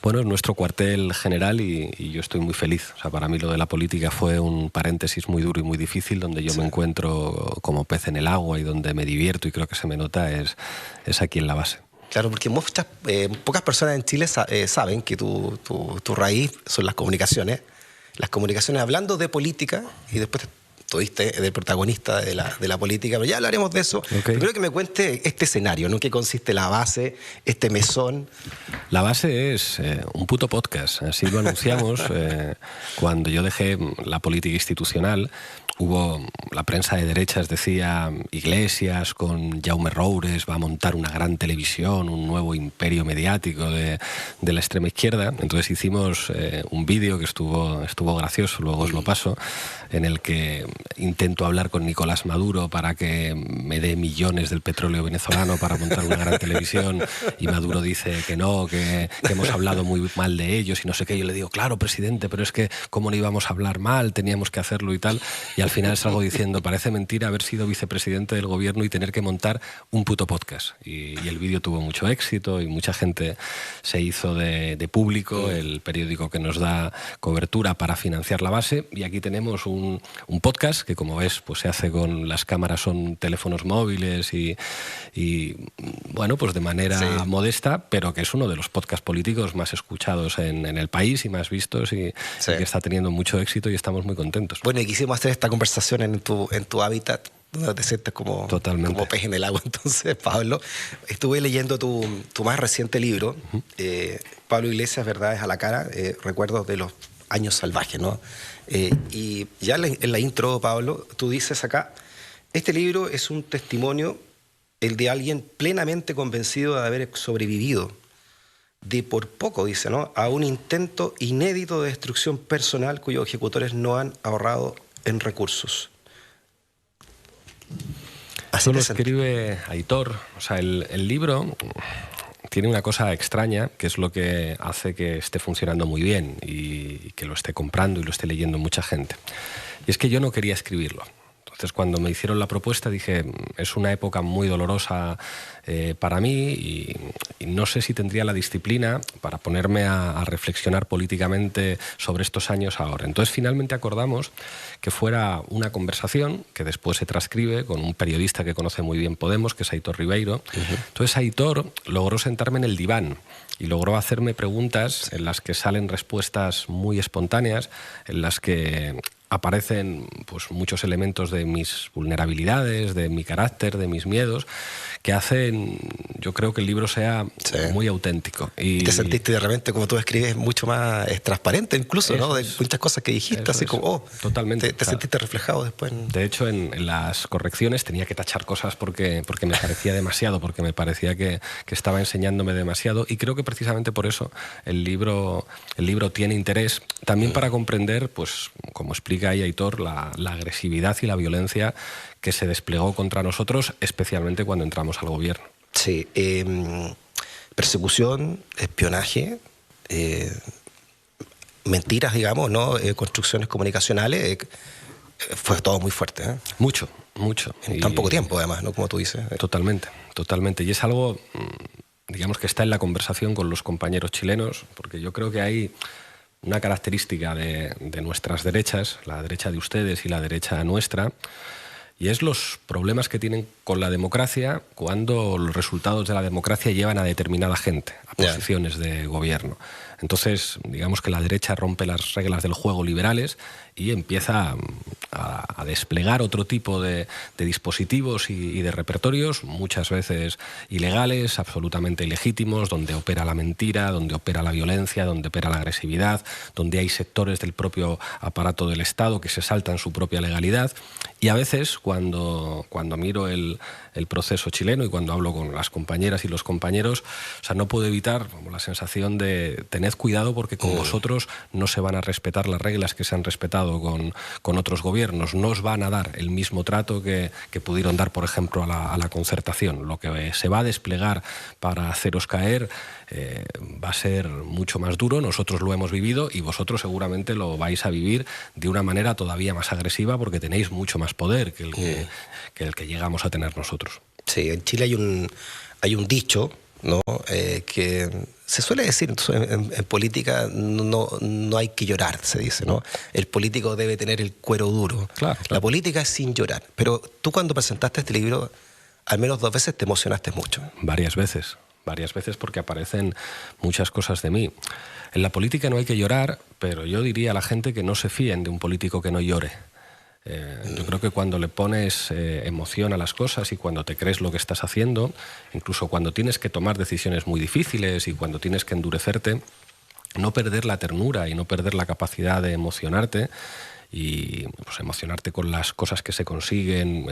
nuestro cuartel general y yo estoy muy feliz. O sea, para mí lo de la política fue un paréntesis muy duro y muy difícil, donde yo me encuentro como pez en el agua y donde me divierto y creo que se me nota es aquí en la base. Claro, porque pocas personas en Chile saben que tu raíz son las comunicaciones hablando de política y después tuviste de protagonista de la política, pero ya hablaremos de eso. Okay. Primero que me cuente este escenario, ¿no? ¿En qué consiste la base, este mesón? La base es un puto podcast, así lo anunciamos. Cuando yo dejé la política institucional, la prensa de derechas decía Iglesias con Jaume Roures va a montar una gran televisión, un nuevo imperio mediático de la extrema izquierda. Entonces hicimos un vídeo que estuvo gracioso, luego os lo paso, en el que intento hablar con Nicolás Maduro para que me dé millones del petróleo venezolano para montar una gran televisión, y Maduro dice que no, que hemos hablado muy mal de ellos y no sé qué. Yo le digo, claro, presidente, pero es que cómo no íbamos a hablar mal, teníamos que hacerlo y tal. Y al al final salgo diciendo, parece mentira haber sido vicepresidente del gobierno y tener que montar un puto podcast. Y el vídeo tuvo mucho éxito y mucha gente se hizo de público, el periódico que nos da cobertura para financiar la base. Y aquí tenemos un podcast que, como ves, pues se hace con las cámaras, son teléfonos móviles y bueno, pues de manera modesta, pero que es uno de los podcasts políticos más escuchados en el país y más vistos y que está teniendo mucho éxito y estamos muy contentos. Bueno, y quisimos hacer esta conversación en tu hábitat, donde te sientes como pez en el agua. Entonces, Pablo, estuve leyendo tu más reciente libro, Pablo Iglesias, Verdades a la cara, recuerdos de los años salvajes, ¿no? Y ya en la intro, Pablo, tú dices acá, este libro es un testimonio, el de alguien plenamente convencido de haber sobrevivido, de por poco, dice, ¿no?, a un intento inédito de destrucción personal cuyos ejecutores no han ahorrado en recursos. Así lo escribe Aitor. O sea, el libro tiene una cosa extraña, que es lo que hace que esté funcionando muy bien y que lo esté comprando y lo esté leyendo mucha gente. Y es que yo no quería escribirlo. Entonces, cuando me hicieron la propuesta, dije, es una época muy dolorosa para mí y no sé si tendría la disciplina para ponerme a reflexionar políticamente sobre estos años ahora. Entonces, finalmente acordamos que fuera una conversación que después se transcribe con un periodista que conoce muy bien Podemos, que es Aitor Ribeiro. Entonces, Aitor logró sentarme en el diván y logró hacerme preguntas en las que salen respuestas muy espontáneas, en las que aparecen pues muchos elementos de mis vulnerabilidades, de mi carácter, de mis miedos, que hacen, yo creo, que el libro sea muy auténtico. Y te sentiste de repente, como tú escribes, mucho más transparente incluso, ¿no? De muchas cosas que dijiste, así como, totalmente. Te sentiste reflejado después. De hecho, en las correcciones tenía que tachar cosas porque me parecía demasiado, porque me parecía que estaba enseñándome demasiado, y creo que precisamente por eso el libro tiene interés, también para comprender, pues, como explica ahí Aitor, la agresividad y la violencia que se desplegó contra nosotros, especialmente cuando entramos al gobierno. Sí, persecución, espionaje, mentiras, digamos, ¿no? Construcciones comunicacionales, fue todo muy fuerte, ¿eh? Mucho. En tan poco tiempo, además, ¿no? Como tú dices. Totalmente. Y es algo, digamos, que está en la conversación con los compañeros chilenos, porque yo creo que hay una característica de nuestras derechas, la derecha de ustedes y la derecha nuestra, y es los problemas que tienen con la democracia cuando los resultados de la democracia llevan a determinada gente a posiciones de gobierno. Entonces, digamos que la derecha rompe las reglas del juego liberales y empieza a desplegar otro tipo de dispositivos y de repertorios, muchas veces ilegales, absolutamente ilegítimos, donde opera la mentira, donde opera la violencia, donde opera la agresividad, donde hay sectores del propio aparato del Estado que se saltan su propia legalidad. Y a veces, cuando miro el proceso chileno y cuando hablo con las compañeras y los compañeros, o sea, no puedo evitar como la sensación de tened cuidado porque con vosotros no se van a respetar las reglas que se han respetado con otros gobiernos. No os van a dar el mismo trato que pudieron dar, por ejemplo, a la concertación. Lo que se va a desplegar para haceros caer va a ser mucho más duro. Nosotros lo hemos vivido y vosotros seguramente lo vais a vivir de una manera todavía más agresiva porque tenéis mucho más poder que el que llegamos a tener nosotros. Sí, en Chile hay un dicho, ¿no? Que se suele decir en política, no hay que llorar, se dice, ¿no? El político debe tener el cuero duro. Claro. La política es sin llorar. Pero tú, cuando presentaste este libro, al menos 2 veces te emocionaste mucho. Varias veces porque aparecen muchas cosas de mí. En la política no hay que llorar, pero yo diría a la gente que no se fíen de un político que no llore. Yo creo que cuando le pones emoción a las cosas y cuando te crees lo que estás haciendo, incluso cuando tienes que tomar decisiones muy difíciles y cuando tienes que endurecerte, no perder la ternura y no perder la capacidad de emocionarte y pues, emocionarte con las cosas que se consiguen,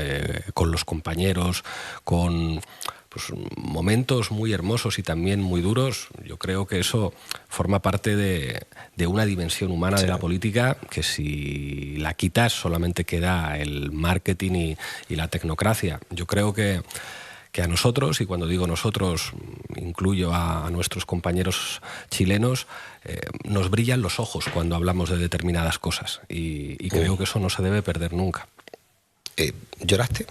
con los compañeros, con pues, momentos muy hermosos y también muy duros. Yo creo que eso forma parte de una dimensión humana de la política que si la quitas solamente queda el marketing y la tecnocracia. Yo creo que a nosotros, y cuando digo nosotros incluyo a nuestros compañeros chilenos, nos brillan los ojos cuando hablamos de determinadas cosas y creo que eso no se debe perder nunca. ¿Lloraste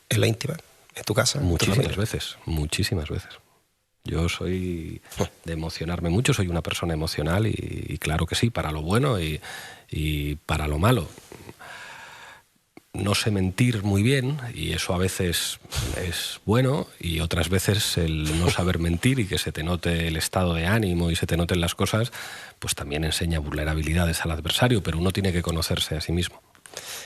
en la íntima, en tu casa? Muchísimas veces. Yo soy de emocionarme mucho, soy una persona emocional y claro que sí, para lo bueno y para lo malo. No sé mentir muy bien y eso a veces es bueno y otras veces el no saber mentir y que se te note el estado de ánimo y se te noten las cosas, pues también enseña vulnerabilidades al adversario, pero uno tiene que conocerse a sí mismo.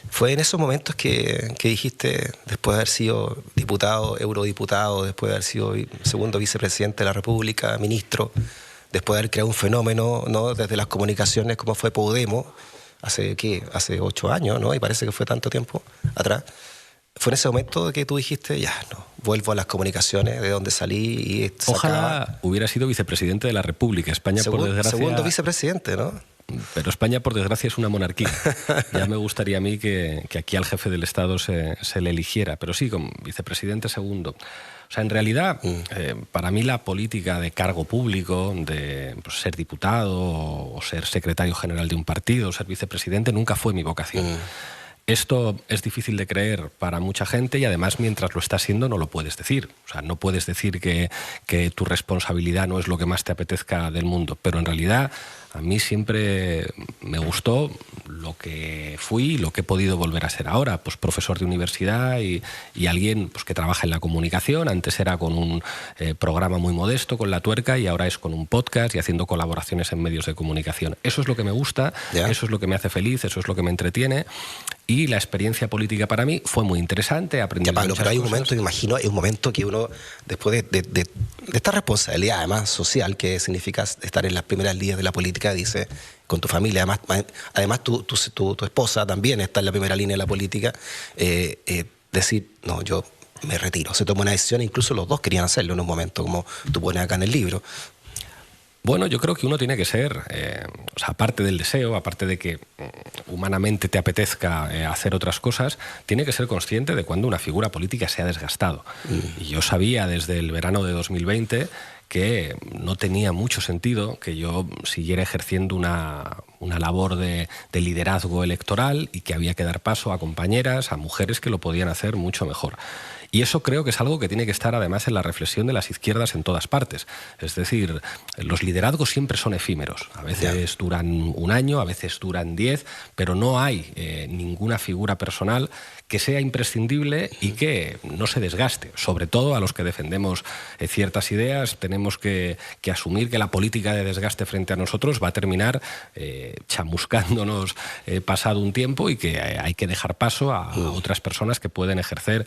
¿Fue en esos momentos que dijiste, después de haber sido diputado, eurodiputado, después de haber sido segundo vicepresidente de la República, ministro, después de haber creado un fenómeno, ¿no?, desde las comunicaciones como fue Podemos, hace 8 años, ¿no? Y parece que fue tanto tiempo atrás. ¿Fue en ese momento que tú dijiste, ya, no, vuelvo a las comunicaciones de donde salí y Ojalá hubiera sido vicepresidente de la República. España, por desgracia... Segundo vicepresidente, ¿no? Pero España, por desgracia, es una monarquía. Ya me gustaría a mí que aquí al jefe del Estado se le eligiera. Pero sí, como vicepresidente segundo. O sea, en realidad, para mí la política de cargo público, de ser diputado o ser secretario general de un partido, o ser vicepresidente, nunca fue mi vocación. Esto es difícil de creer para mucha gente y además mientras lo estás haciendo no lo puedes decir. O sea, no puedes decir que tu responsabilidad no es lo que más te apetezca del mundo. Pero en realidad a mí siempre me gustó lo que fui y lo que he podido volver a ser ahora. Pues profesor de universidad y alguien pues, que trabaja en la comunicación. Antes era con un programa muy modesto, con La Tuerca, y ahora es con un podcast y haciendo colaboraciones en medios de comunicación. Eso es lo que me gusta, eso es lo que me hace feliz, eso es lo que me entretiene. Y la experiencia política para mí fue muy interesante, aprendí muchas cosas. Pero hay un momento, me imagino, hay un momento que uno, después de esta responsabilidad además social, que significa estar en las primeras líneas de la política, dice, con tu familia, además tu esposa también está en la primera línea de la política, decir, no, yo me retiro. Se tomó una decisión, incluso los dos querían hacerlo en un momento, como tú pones acá en el libro. Bueno, yo creo que uno tiene que ser, o sea, aparte del deseo, aparte de que humanamente te apetezca hacer otras cosas, tiene que ser consciente de cuando una figura política se ha desgastado. Y yo sabía desde el verano de 2020 que no tenía mucho sentido que yo siguiera ejerciendo una labor de liderazgo electoral y que había que dar paso a compañeras, a mujeres que lo podían hacer mucho mejor. Y eso creo que es algo que tiene que estar además en la reflexión de las izquierdas en todas partes. Es decir, los liderazgos siempre son efímeros. A veces duran un año, a veces duran 10, pero no hay ninguna figura personal que sea imprescindible y que no se desgaste. Sobre todo a los que defendemos ciertas ideas, tenemos que asumir que la política de desgaste frente a nosotros va a terminar chamuscándonos pasado un tiempo y que hay que dejar paso a otras personas que pueden ejercer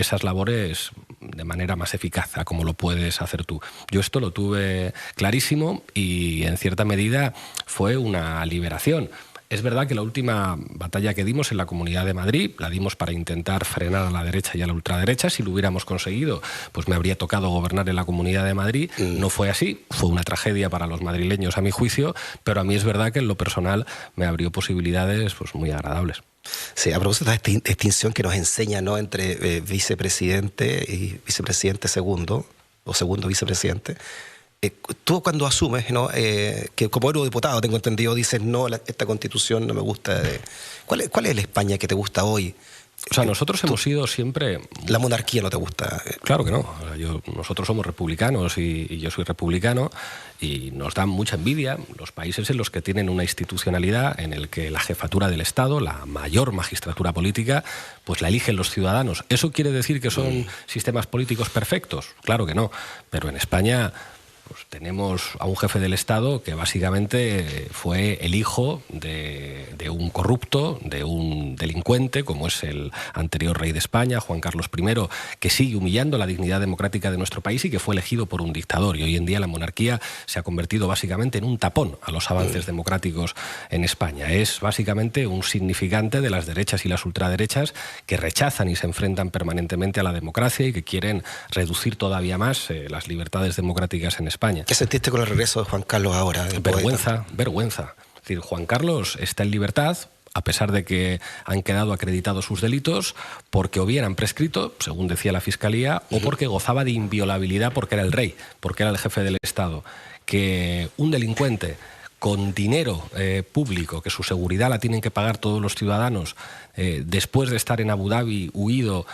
esas labores de manera más eficaz, a como lo puedes hacer tú. Yo esto lo tuve clarísimo y en cierta medida fue una liberación. Es verdad que la última batalla que dimos en la Comunidad de Madrid la dimos para intentar frenar a la derecha y a la ultraderecha. Si lo hubiéramos conseguido, pues me habría tocado gobernar en la Comunidad de Madrid. No fue así, fue una tragedia para los madrileños a mi juicio, pero a mí es verdad que en lo personal me abrió posibilidades pues, muy agradables. Sí, a propósito de esta distinción que nos enseña, ¿no?, entre vicepresidente y vicepresidente segundo, o segundo vicepresidente, tú cuando asumes, ¿no?, que como eurodiputado, tengo entendido, dices, no, esta constitución no me gusta. ¿Cuál es la España que te gusta hoy? O sea, nosotros hemos sido siempre... ¿La monarquía no te gusta? Claro que no. Nosotros somos republicanos y yo soy republicano y nos dan mucha envidia los países en los que tienen una institucionalidad en el que la jefatura del Estado, la mayor magistratura política, pues la eligen los ciudadanos. ¿Eso quiere decir que son sistemas políticos perfectos? Claro que no. Pero en España... pues tenemos a un jefe del Estado que básicamente fue el hijo de un corrupto, de un delincuente, como es el anterior rey de España, Juan Carlos I, que sigue humillando la dignidad democrática de nuestro país y que fue elegido por un dictador. Y hoy en día la monarquía se ha convertido básicamente en un tapón a los avances democráticos en España. Es básicamente un significante de las derechas y las ultraderechas que rechazan y se enfrentan permanentemente a la democracia y que quieren reducir todavía más las libertades democráticas en España. ¿Qué sentiste con el regreso de Juan Carlos ahora? Vergüenza. Es decir, Juan Carlos está en libertad, a pesar de que han quedado acreditados sus delitos, porque o bien han prescrito, según decía la Fiscalía, o porque gozaba de inviolabilidad porque era el rey, porque era el jefe del Estado. Que un delincuente con dinero público, que su seguridad la tienen que pagar todos los ciudadanos, después de estar en Abu Dhabi huido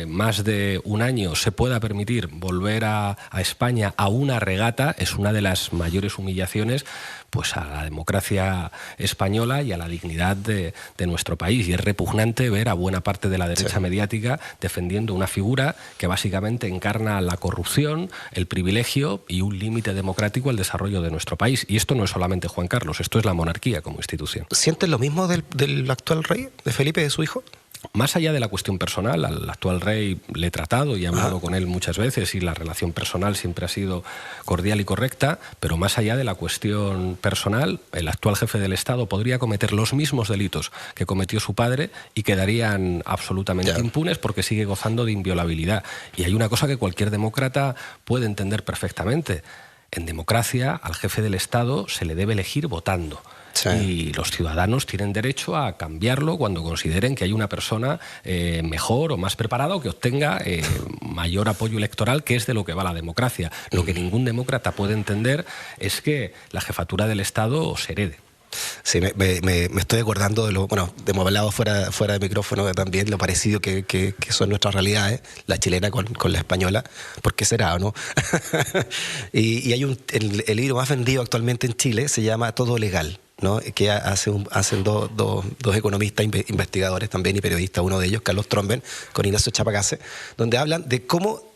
más de un año, se pueda permitir volver a España a una regata, es una de las mayores humillaciones pues a la democracia española y a la dignidad de nuestro país. Y es repugnante ver a buena parte de la derecha mediática defendiendo una figura que básicamente encarna la corrupción, el privilegio y un límite democrático al desarrollo de nuestro país. Y esto no es solamente Juan Carlos, esto es la monarquía como institución. ¿Sientes lo mismo del actual rey, de Felipe, de su hijo? Más allá de la cuestión personal, al actual rey le he tratado y he hablado con él muchas veces y la relación personal siempre ha sido cordial y correcta, pero más allá de la cuestión personal, el actual jefe del Estado podría cometer los mismos delitos que cometió su padre y quedarían absolutamente impunes porque sigue gozando de inviolabilidad. Y hay una cosa que cualquier demócrata puede entender perfectamente. En democracia, al jefe del Estado se le debe elegir votando. Sí. Y los ciudadanos tienen derecho a cambiarlo cuando consideren que hay una persona mejor o más preparada o que obtenga mayor apoyo electoral, que es de lo que va la democracia. Lo que ningún demócrata puede entender es que la jefatura del Estado se herede. Sí, me estoy acordando de hemos hablado fuera de micrófono también, lo parecido que son nuestras realidades, la chilena con la española, ¿por qué será o no? y hay el libro más vendido actualmente en Chile, se llama Todo Legal, ¿no? Que hacen dos economistas investigadores también y periodistas, uno de ellos, Carlos Tromben, con Ignacio Chapacase, donde hablan de cómo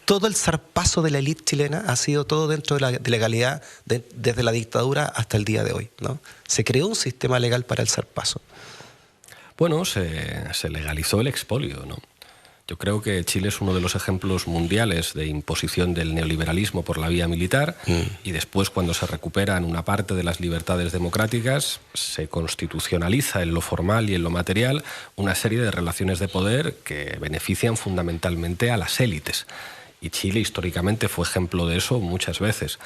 todo el zarpazo de la élite chilena ha sido todo dentro de la legalidad desde la dictadura hasta el día de hoy, ¿no? Se creó un sistema legal para el zarpazo. Bueno, se legalizó el expolio, ¿no? Yo creo que Chile es uno de los ejemplos mundiales de imposición del neoliberalismo por la vía militar y después, cuando se recuperan una parte de las libertades democráticas, se constitucionaliza en lo formal y en lo material una serie de relaciones de poder que benefician fundamentalmente a las élites. Y Chile históricamente fue ejemplo de eso muchas veces.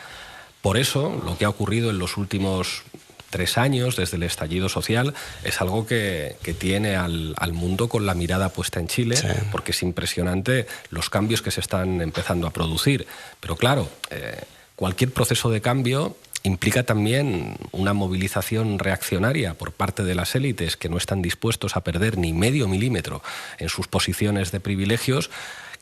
Por eso, lo que ha ocurrido en los últimos 3 años, desde el estallido social, es algo que tiene al mundo con la mirada puesta en Chile, sí, porque es impresionante los cambios que se están empezando a producir. Pero claro, cualquier proceso de cambio implica también una movilización reaccionaria por parte de las élites que no están dispuestos a perder ni medio milímetro en sus posiciones de privilegios,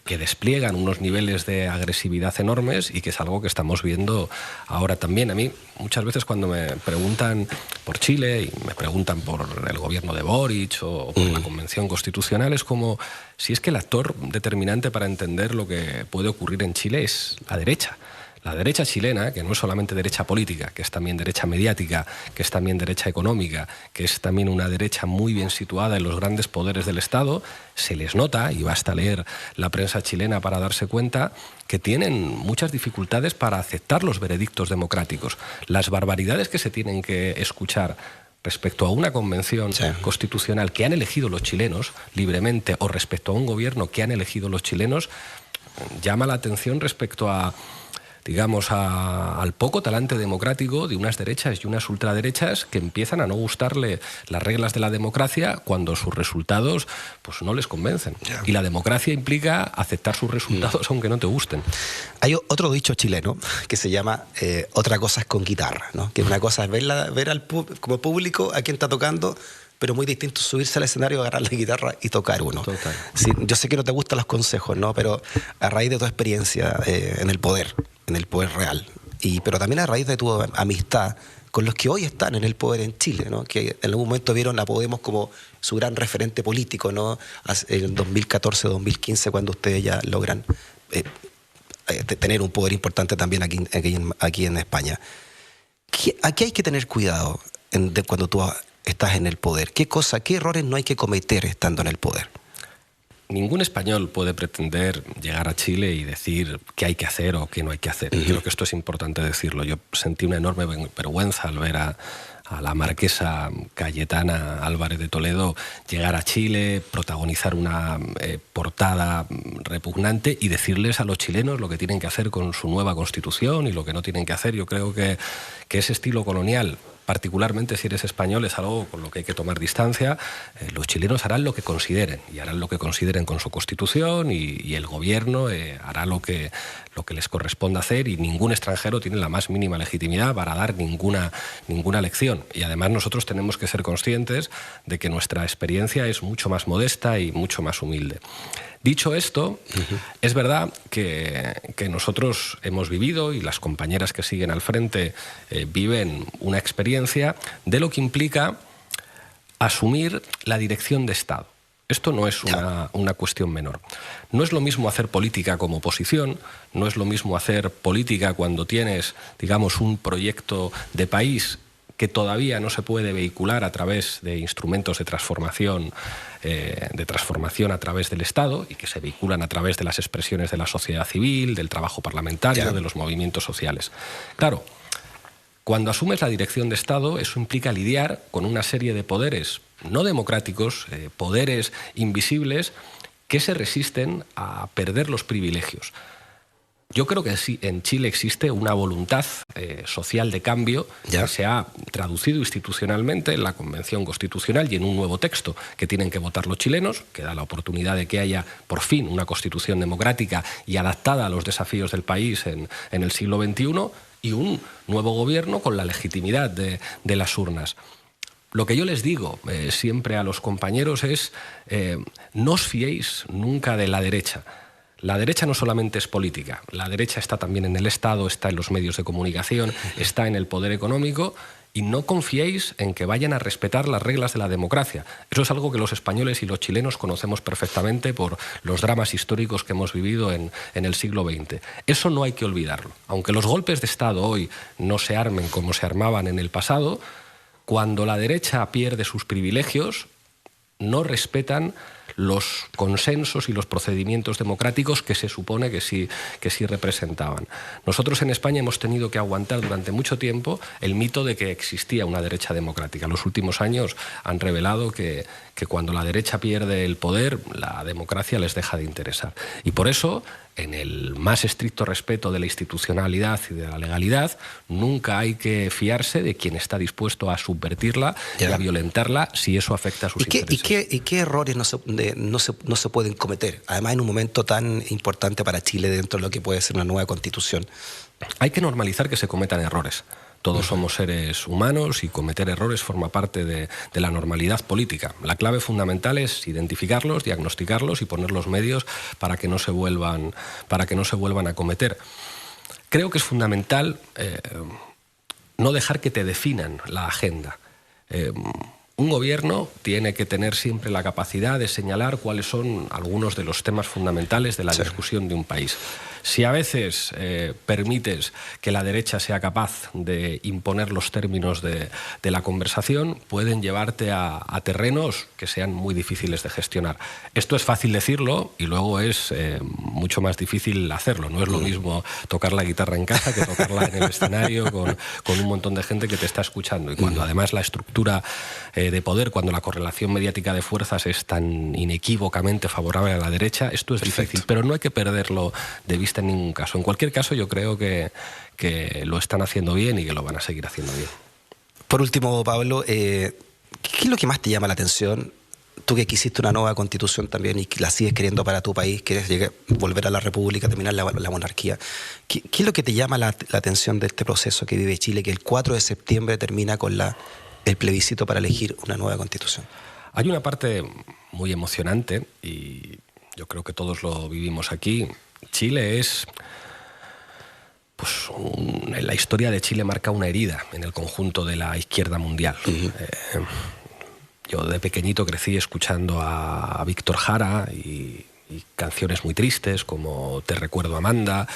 que despliegan unos niveles de agresividad enormes y que es algo que estamos viendo ahora también. A mí, muchas veces cuando me preguntan por Chile y me preguntan por el gobierno de Boric o por la Convención Constitucional, es como si es que el actor determinante para entender lo que puede ocurrir en Chile es la derecha. La derecha chilena, que no es solamente derecha política, que es también derecha mediática, que es también derecha económica, que es también una derecha muy bien situada en los grandes poderes del Estado, se les nota, y basta leer la prensa chilena para darse cuenta, que tienen muchas dificultades para aceptar los veredictos democráticos. Las barbaridades que se tienen que escuchar respecto a una convención constitucional que han elegido los chilenos libremente o respecto a un gobierno que han elegido los chilenos, llama la atención respecto a, digamos, al poco talante democrático de unas derechas y unas ultraderechas que empiezan a no gustarle las reglas de la democracia cuando sus resultados pues no les convencen. Y la democracia implica aceptar sus resultados aunque no te gusten. Hay otro dicho chileno que se llama otra cosa es con guitarra, ¿no? Que una cosa es ver como público a quien está tocando, pero muy distinto subirse al escenario, agarrar la guitarra y tocar uno. Sí, yo sé que no te gustan los consejos, ¿no? Pero a raíz de tu experiencia en el poder real, pero también a raíz de tu amistad con los que hoy están en el poder en Chile, ¿no? Que en algún momento vieron a Podemos como su gran referente político, ¿no? En 2014-2015, cuando ustedes ya logran tener un poder importante también aquí en España. Aquí hay que tener cuidado cuando tú estás en el poder. ¿Qué errores no hay que cometer estando en el poder? Ningún español puede pretender llegar a Chile y decir qué hay que hacer o qué no hay que hacer. Creo que esto es importante decirlo. Yo sentí una enorme vergüenza al ver a la marquesa Cayetana Álvarez de Toledo llegar a Chile, protagonizar una portada repugnante y decirles a los chilenos lo que tienen que hacer con su nueva constitución y lo que no tienen que hacer. Yo creo que ese estilo colonial particularmente si eres español, es algo con lo que hay que tomar distancia. Los chilenos harán lo que consideren, y harán lo que consideren con su Constitución, y el gobierno hará lo que les corresponda hacer, y ningún extranjero tiene la más mínima legitimidad para dar ninguna lección. Y además nosotros tenemos que ser conscientes de que nuestra experiencia es mucho más modesta y mucho más humilde. Dicho esto, es verdad que nosotros hemos vivido, y las compañeras que siguen al frente viven una experiencia de lo que implica asumir la dirección de Estado. Esto no es una cuestión menor. No es lo mismo hacer política como oposición, no es lo mismo hacer política cuando tienes, digamos, un proyecto de país que todavía no se puede vehicular a través de instrumentos de transformación a través del Estado, y que se vehiculan a través de las expresiones de la sociedad civil, del trabajo parlamentario, de los movimientos sociales. Claro, cuando asumes la dirección de Estado, eso implica lidiar con una serie de poderes no democráticos, poderes invisibles, que se resisten a perder los privilegios. Yo creo que sí, en Chile existe una voluntad social de cambio que se ha traducido institucionalmente en la Convención Constitucional y en un nuevo texto que tienen que votar los chilenos, que da la oportunidad de que haya por fin una Constitución democrática y adaptada a los desafíos del país en el siglo XXI, y un nuevo gobierno con la legitimidad de las urnas. Lo que yo les digo siempre a los compañeros es no os fiéis nunca de la derecha. La derecha no solamente es política, la derecha está también en el Estado, está en los medios de comunicación, está en el poder económico, y no confiéis en que vayan a respetar las reglas de la democracia. Eso es algo que los españoles y los chilenos conocemos perfectamente por los dramas históricos que hemos vivido en el siglo XX. Eso no hay que olvidarlo. Aunque los golpes de Estado hoy no se armen como se armaban en el pasado, cuando la derecha pierde sus privilegios, no respetan los consensos y los procedimientos democráticos que se supone que sí representaban. Nosotros en España hemos tenido que aguantar durante mucho tiempo el mito de que existía una derecha democrática. Los últimos años han revelado que cuando la derecha pierde el poder, la democracia les deja de interesar. Y por eso, en el más estricto respeto de la institucionalidad y de la legalidad, nunca hay que fiarse de quien está dispuesto a subvertirla y a violentarla si eso afecta a sus intereses. ¿Y qué errores no se pueden cometer? Además, en un momento tan importante para Chile dentro de lo que puede ser una nueva Constitución. Hay que normalizar que se cometan errores. Todos somos seres humanos y cometer errores forma parte de la normalidad política. La clave fundamental es identificarlos, diagnosticarlos y poner los medios para que no se vuelvan a cometer. Creo que es fundamental no dejar que te definan la agenda. Un gobierno tiene que tener siempre la capacidad de señalar cuáles son algunos de los temas fundamentales de la discusión de un país. Si a veces permites que la derecha sea capaz de imponer los términos de la conversación, pueden llevarte a terrenos que sean muy difíciles de gestionar. Esto es fácil decirlo y luego es mucho más difícil hacerlo. No es lo mismo tocar la guitarra en casa que tocarla en el escenario con un montón de gente que te está escuchando. Y cuando además la estructura de poder, cuando la correlación mediática de fuerzas es tan inequívocamente favorable a la derecha, esto es difícil, pero no hay que perderlo de vista en ningún caso. En cualquier caso, yo creo que lo están haciendo bien y que lo van a seguir haciendo bien. Por último, Pablo, ¿qué es lo que más te llama la atención? Tú que quisiste una nueva constitución también y que la sigues queriendo para tu país, quieres volver a la república, terminar la monarquía. ¿Qué es lo que te llama la atención de este proceso que vive Chile, que el 4 de septiembre termina con el plebiscito para elegir una nueva constitución? Hay una parte muy emocionante y yo creo que todos lo vivimos aquí. Chile es... la historia de Chile marca una herida en el conjunto de la izquierda mundial. Yo de pequeñito crecí escuchando a Víctor Jara y canciones muy tristes como Te recuerdo Amanda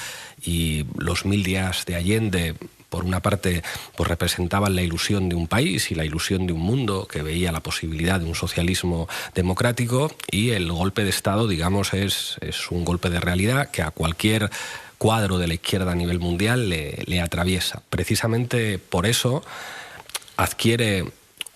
y Los 1000 días de Allende. Por una parte, pues representaban la ilusión de un país y la ilusión de un mundo que veía la posibilidad de un socialismo democrático, y el golpe de Estado, digamos, es un golpe de realidad que a cualquier cuadro de la izquierda a nivel mundial le atraviesa. Precisamente por eso adquiere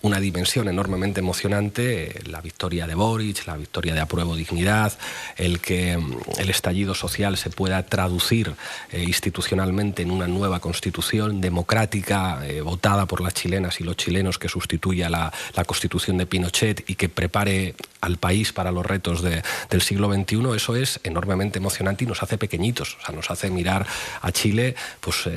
una dimensión enormemente emocionante, la victoria de Boric, la victoria de Apruebo Dignidad, el que el estallido social se pueda traducir institucionalmente en una nueva constitución democrática, votada por las chilenas y los chilenos, que sustituya la constitución de Pinochet y que prepare al país para los retos del siglo XXI. Eso es enormemente emocionante y nos hace pequeñitos, o sea, nos hace mirar a Chile pues,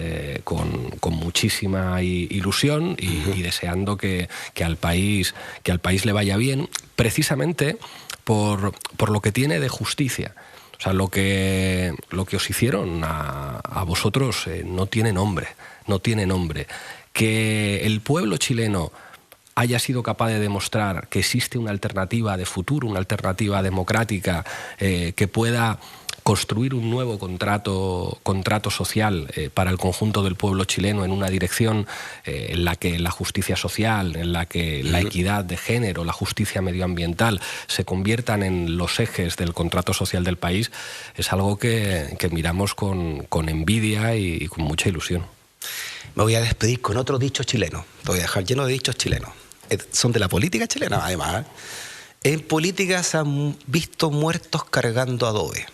con muchísima ilusión y deseando que al país le vaya bien, precisamente por lo que tiene de justicia. O sea, lo que os hicieron a vosotros no tiene nombre, no tiene nombre. Que el pueblo chileno haya sido capaz de demostrar que existe una alternativa de futuro, una alternativa democrática que pueda construir un nuevo contrato social para el conjunto del pueblo chileno en una dirección en la que la justicia social, en la que la equidad de género, la justicia medioambiental se conviertan en los ejes del contrato social del país, es algo que miramos con envidia y con mucha ilusión. Me voy a despedir con otro dicho chileno. Te voy a dejar lleno de dichos chilenos. Son de la política chilena, además. En política se han visto muertos cargando adobe.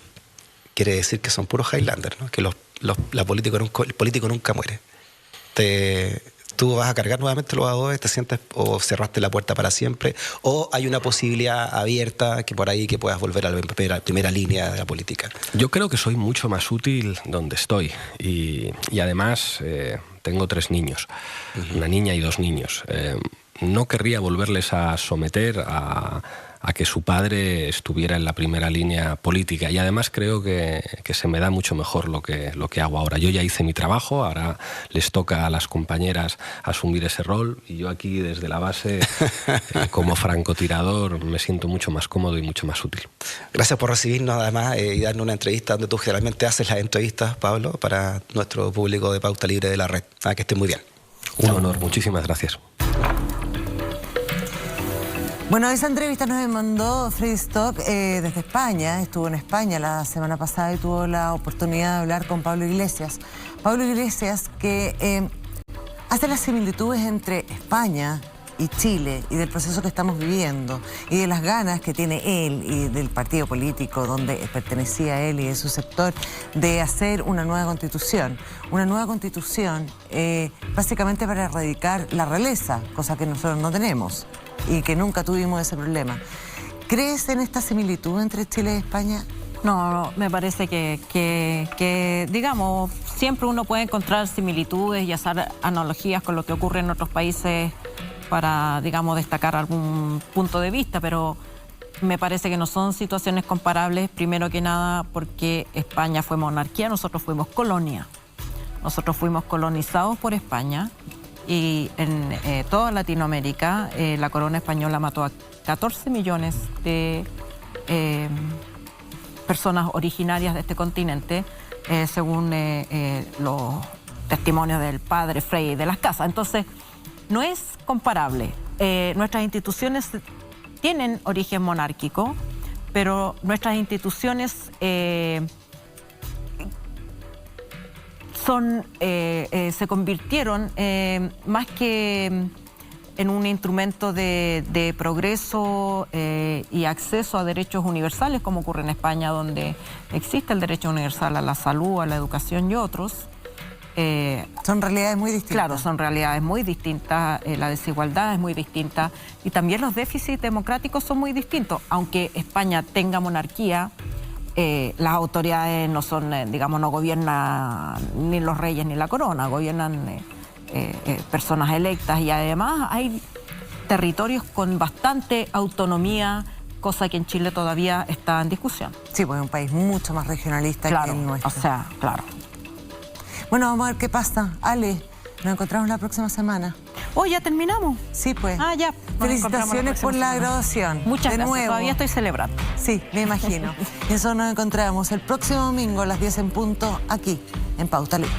Quiere decir que son puros Highlanders, ¿no? Que el político nunca muere. Tú vas a cargar nuevamente los adobes, te sientes o cerraste la puerta para siempre, o hay una posibilidad abierta que por ahí que puedas volver a la primera línea de la política. Yo creo que soy mucho más útil donde estoy y además tengo 3 niños, una niña y 2 niños. No querría volverles a someter a que su padre estuviera en la primera línea política, y además creo que se me da mucho mejor lo que hago ahora. Yo ya hice mi trabajo, ahora les toca a las compañeras asumir ese rol, y yo aquí desde la base como francotirador me siento mucho más cómodo y mucho más útil. Gracias por recibirnos además y darnos una entrevista donde tú generalmente haces las entrevistas, Pablo, para nuestro público de Pauta Libre de la Red. Que estés muy bien. Un honor, muchísimas gracias. Bueno, esa entrevista nos mandó Freddy Stock desde España. Estuvo en España la semana pasada y tuvo la oportunidad de hablar con Pablo Iglesias. Pablo Iglesias, que hace las similitudes entre España y Chile y del proceso que estamos viviendo y de las ganas que tiene él y del partido político donde pertenecía él y de su sector de hacer una nueva constitución. Una nueva constitución básicamente para erradicar la realeza, cosa que nosotros no tenemos y que nunca tuvimos ese problema. ¿Crees en esta similitud entre Chile y España? No, me parece que, digamos, siempre uno puede encontrar similitudes y hacer analogías con lo que ocurre en otros países para, digamos, destacar algún punto de vista, pero me parece que no son situaciones comparables, primero que nada porque España fue monarquía, nosotros fuimos colonia. Nosotros fuimos colonizados por España. Y en toda Latinoamérica la corona española mató a 14 millones de personas originarias de este continente, según los testimonios del padre Frei de las Casas. Entonces, no es comparable. Nuestras instituciones tienen origen monárquico, pero nuestras instituciones se convirtieron más que en un instrumento de progreso y acceso a derechos universales, como ocurre en España, donde existe el derecho universal a la salud, a la educación y otros. Son realidades muy distintas. Claro, son realidades muy distintas, la desigualdad es muy distinta y también los déficits democráticos son muy distintos. Aunque España tenga monarquía, las autoridades no son, digamos, no gobiernan ni los reyes ni la corona, gobiernan personas electas y además hay territorios con bastante autonomía, cosa que en Chile todavía está en discusión. Sí, pues es un país mucho más regionalista que el nuestro. O sea, claro. Bueno, vamos a ver qué pasa. Ale, nos encontramos la próxima semana. Oh, ¿ya terminamos? Sí, pues. Ah, ya. Felicitaciones por la graduación. Muchas gracias. Nuevo. Todavía estoy celebrando. Sí, me imagino. Y eso nos encontramos el próximo domingo a las 10 en punto aquí, en Pauta Libre.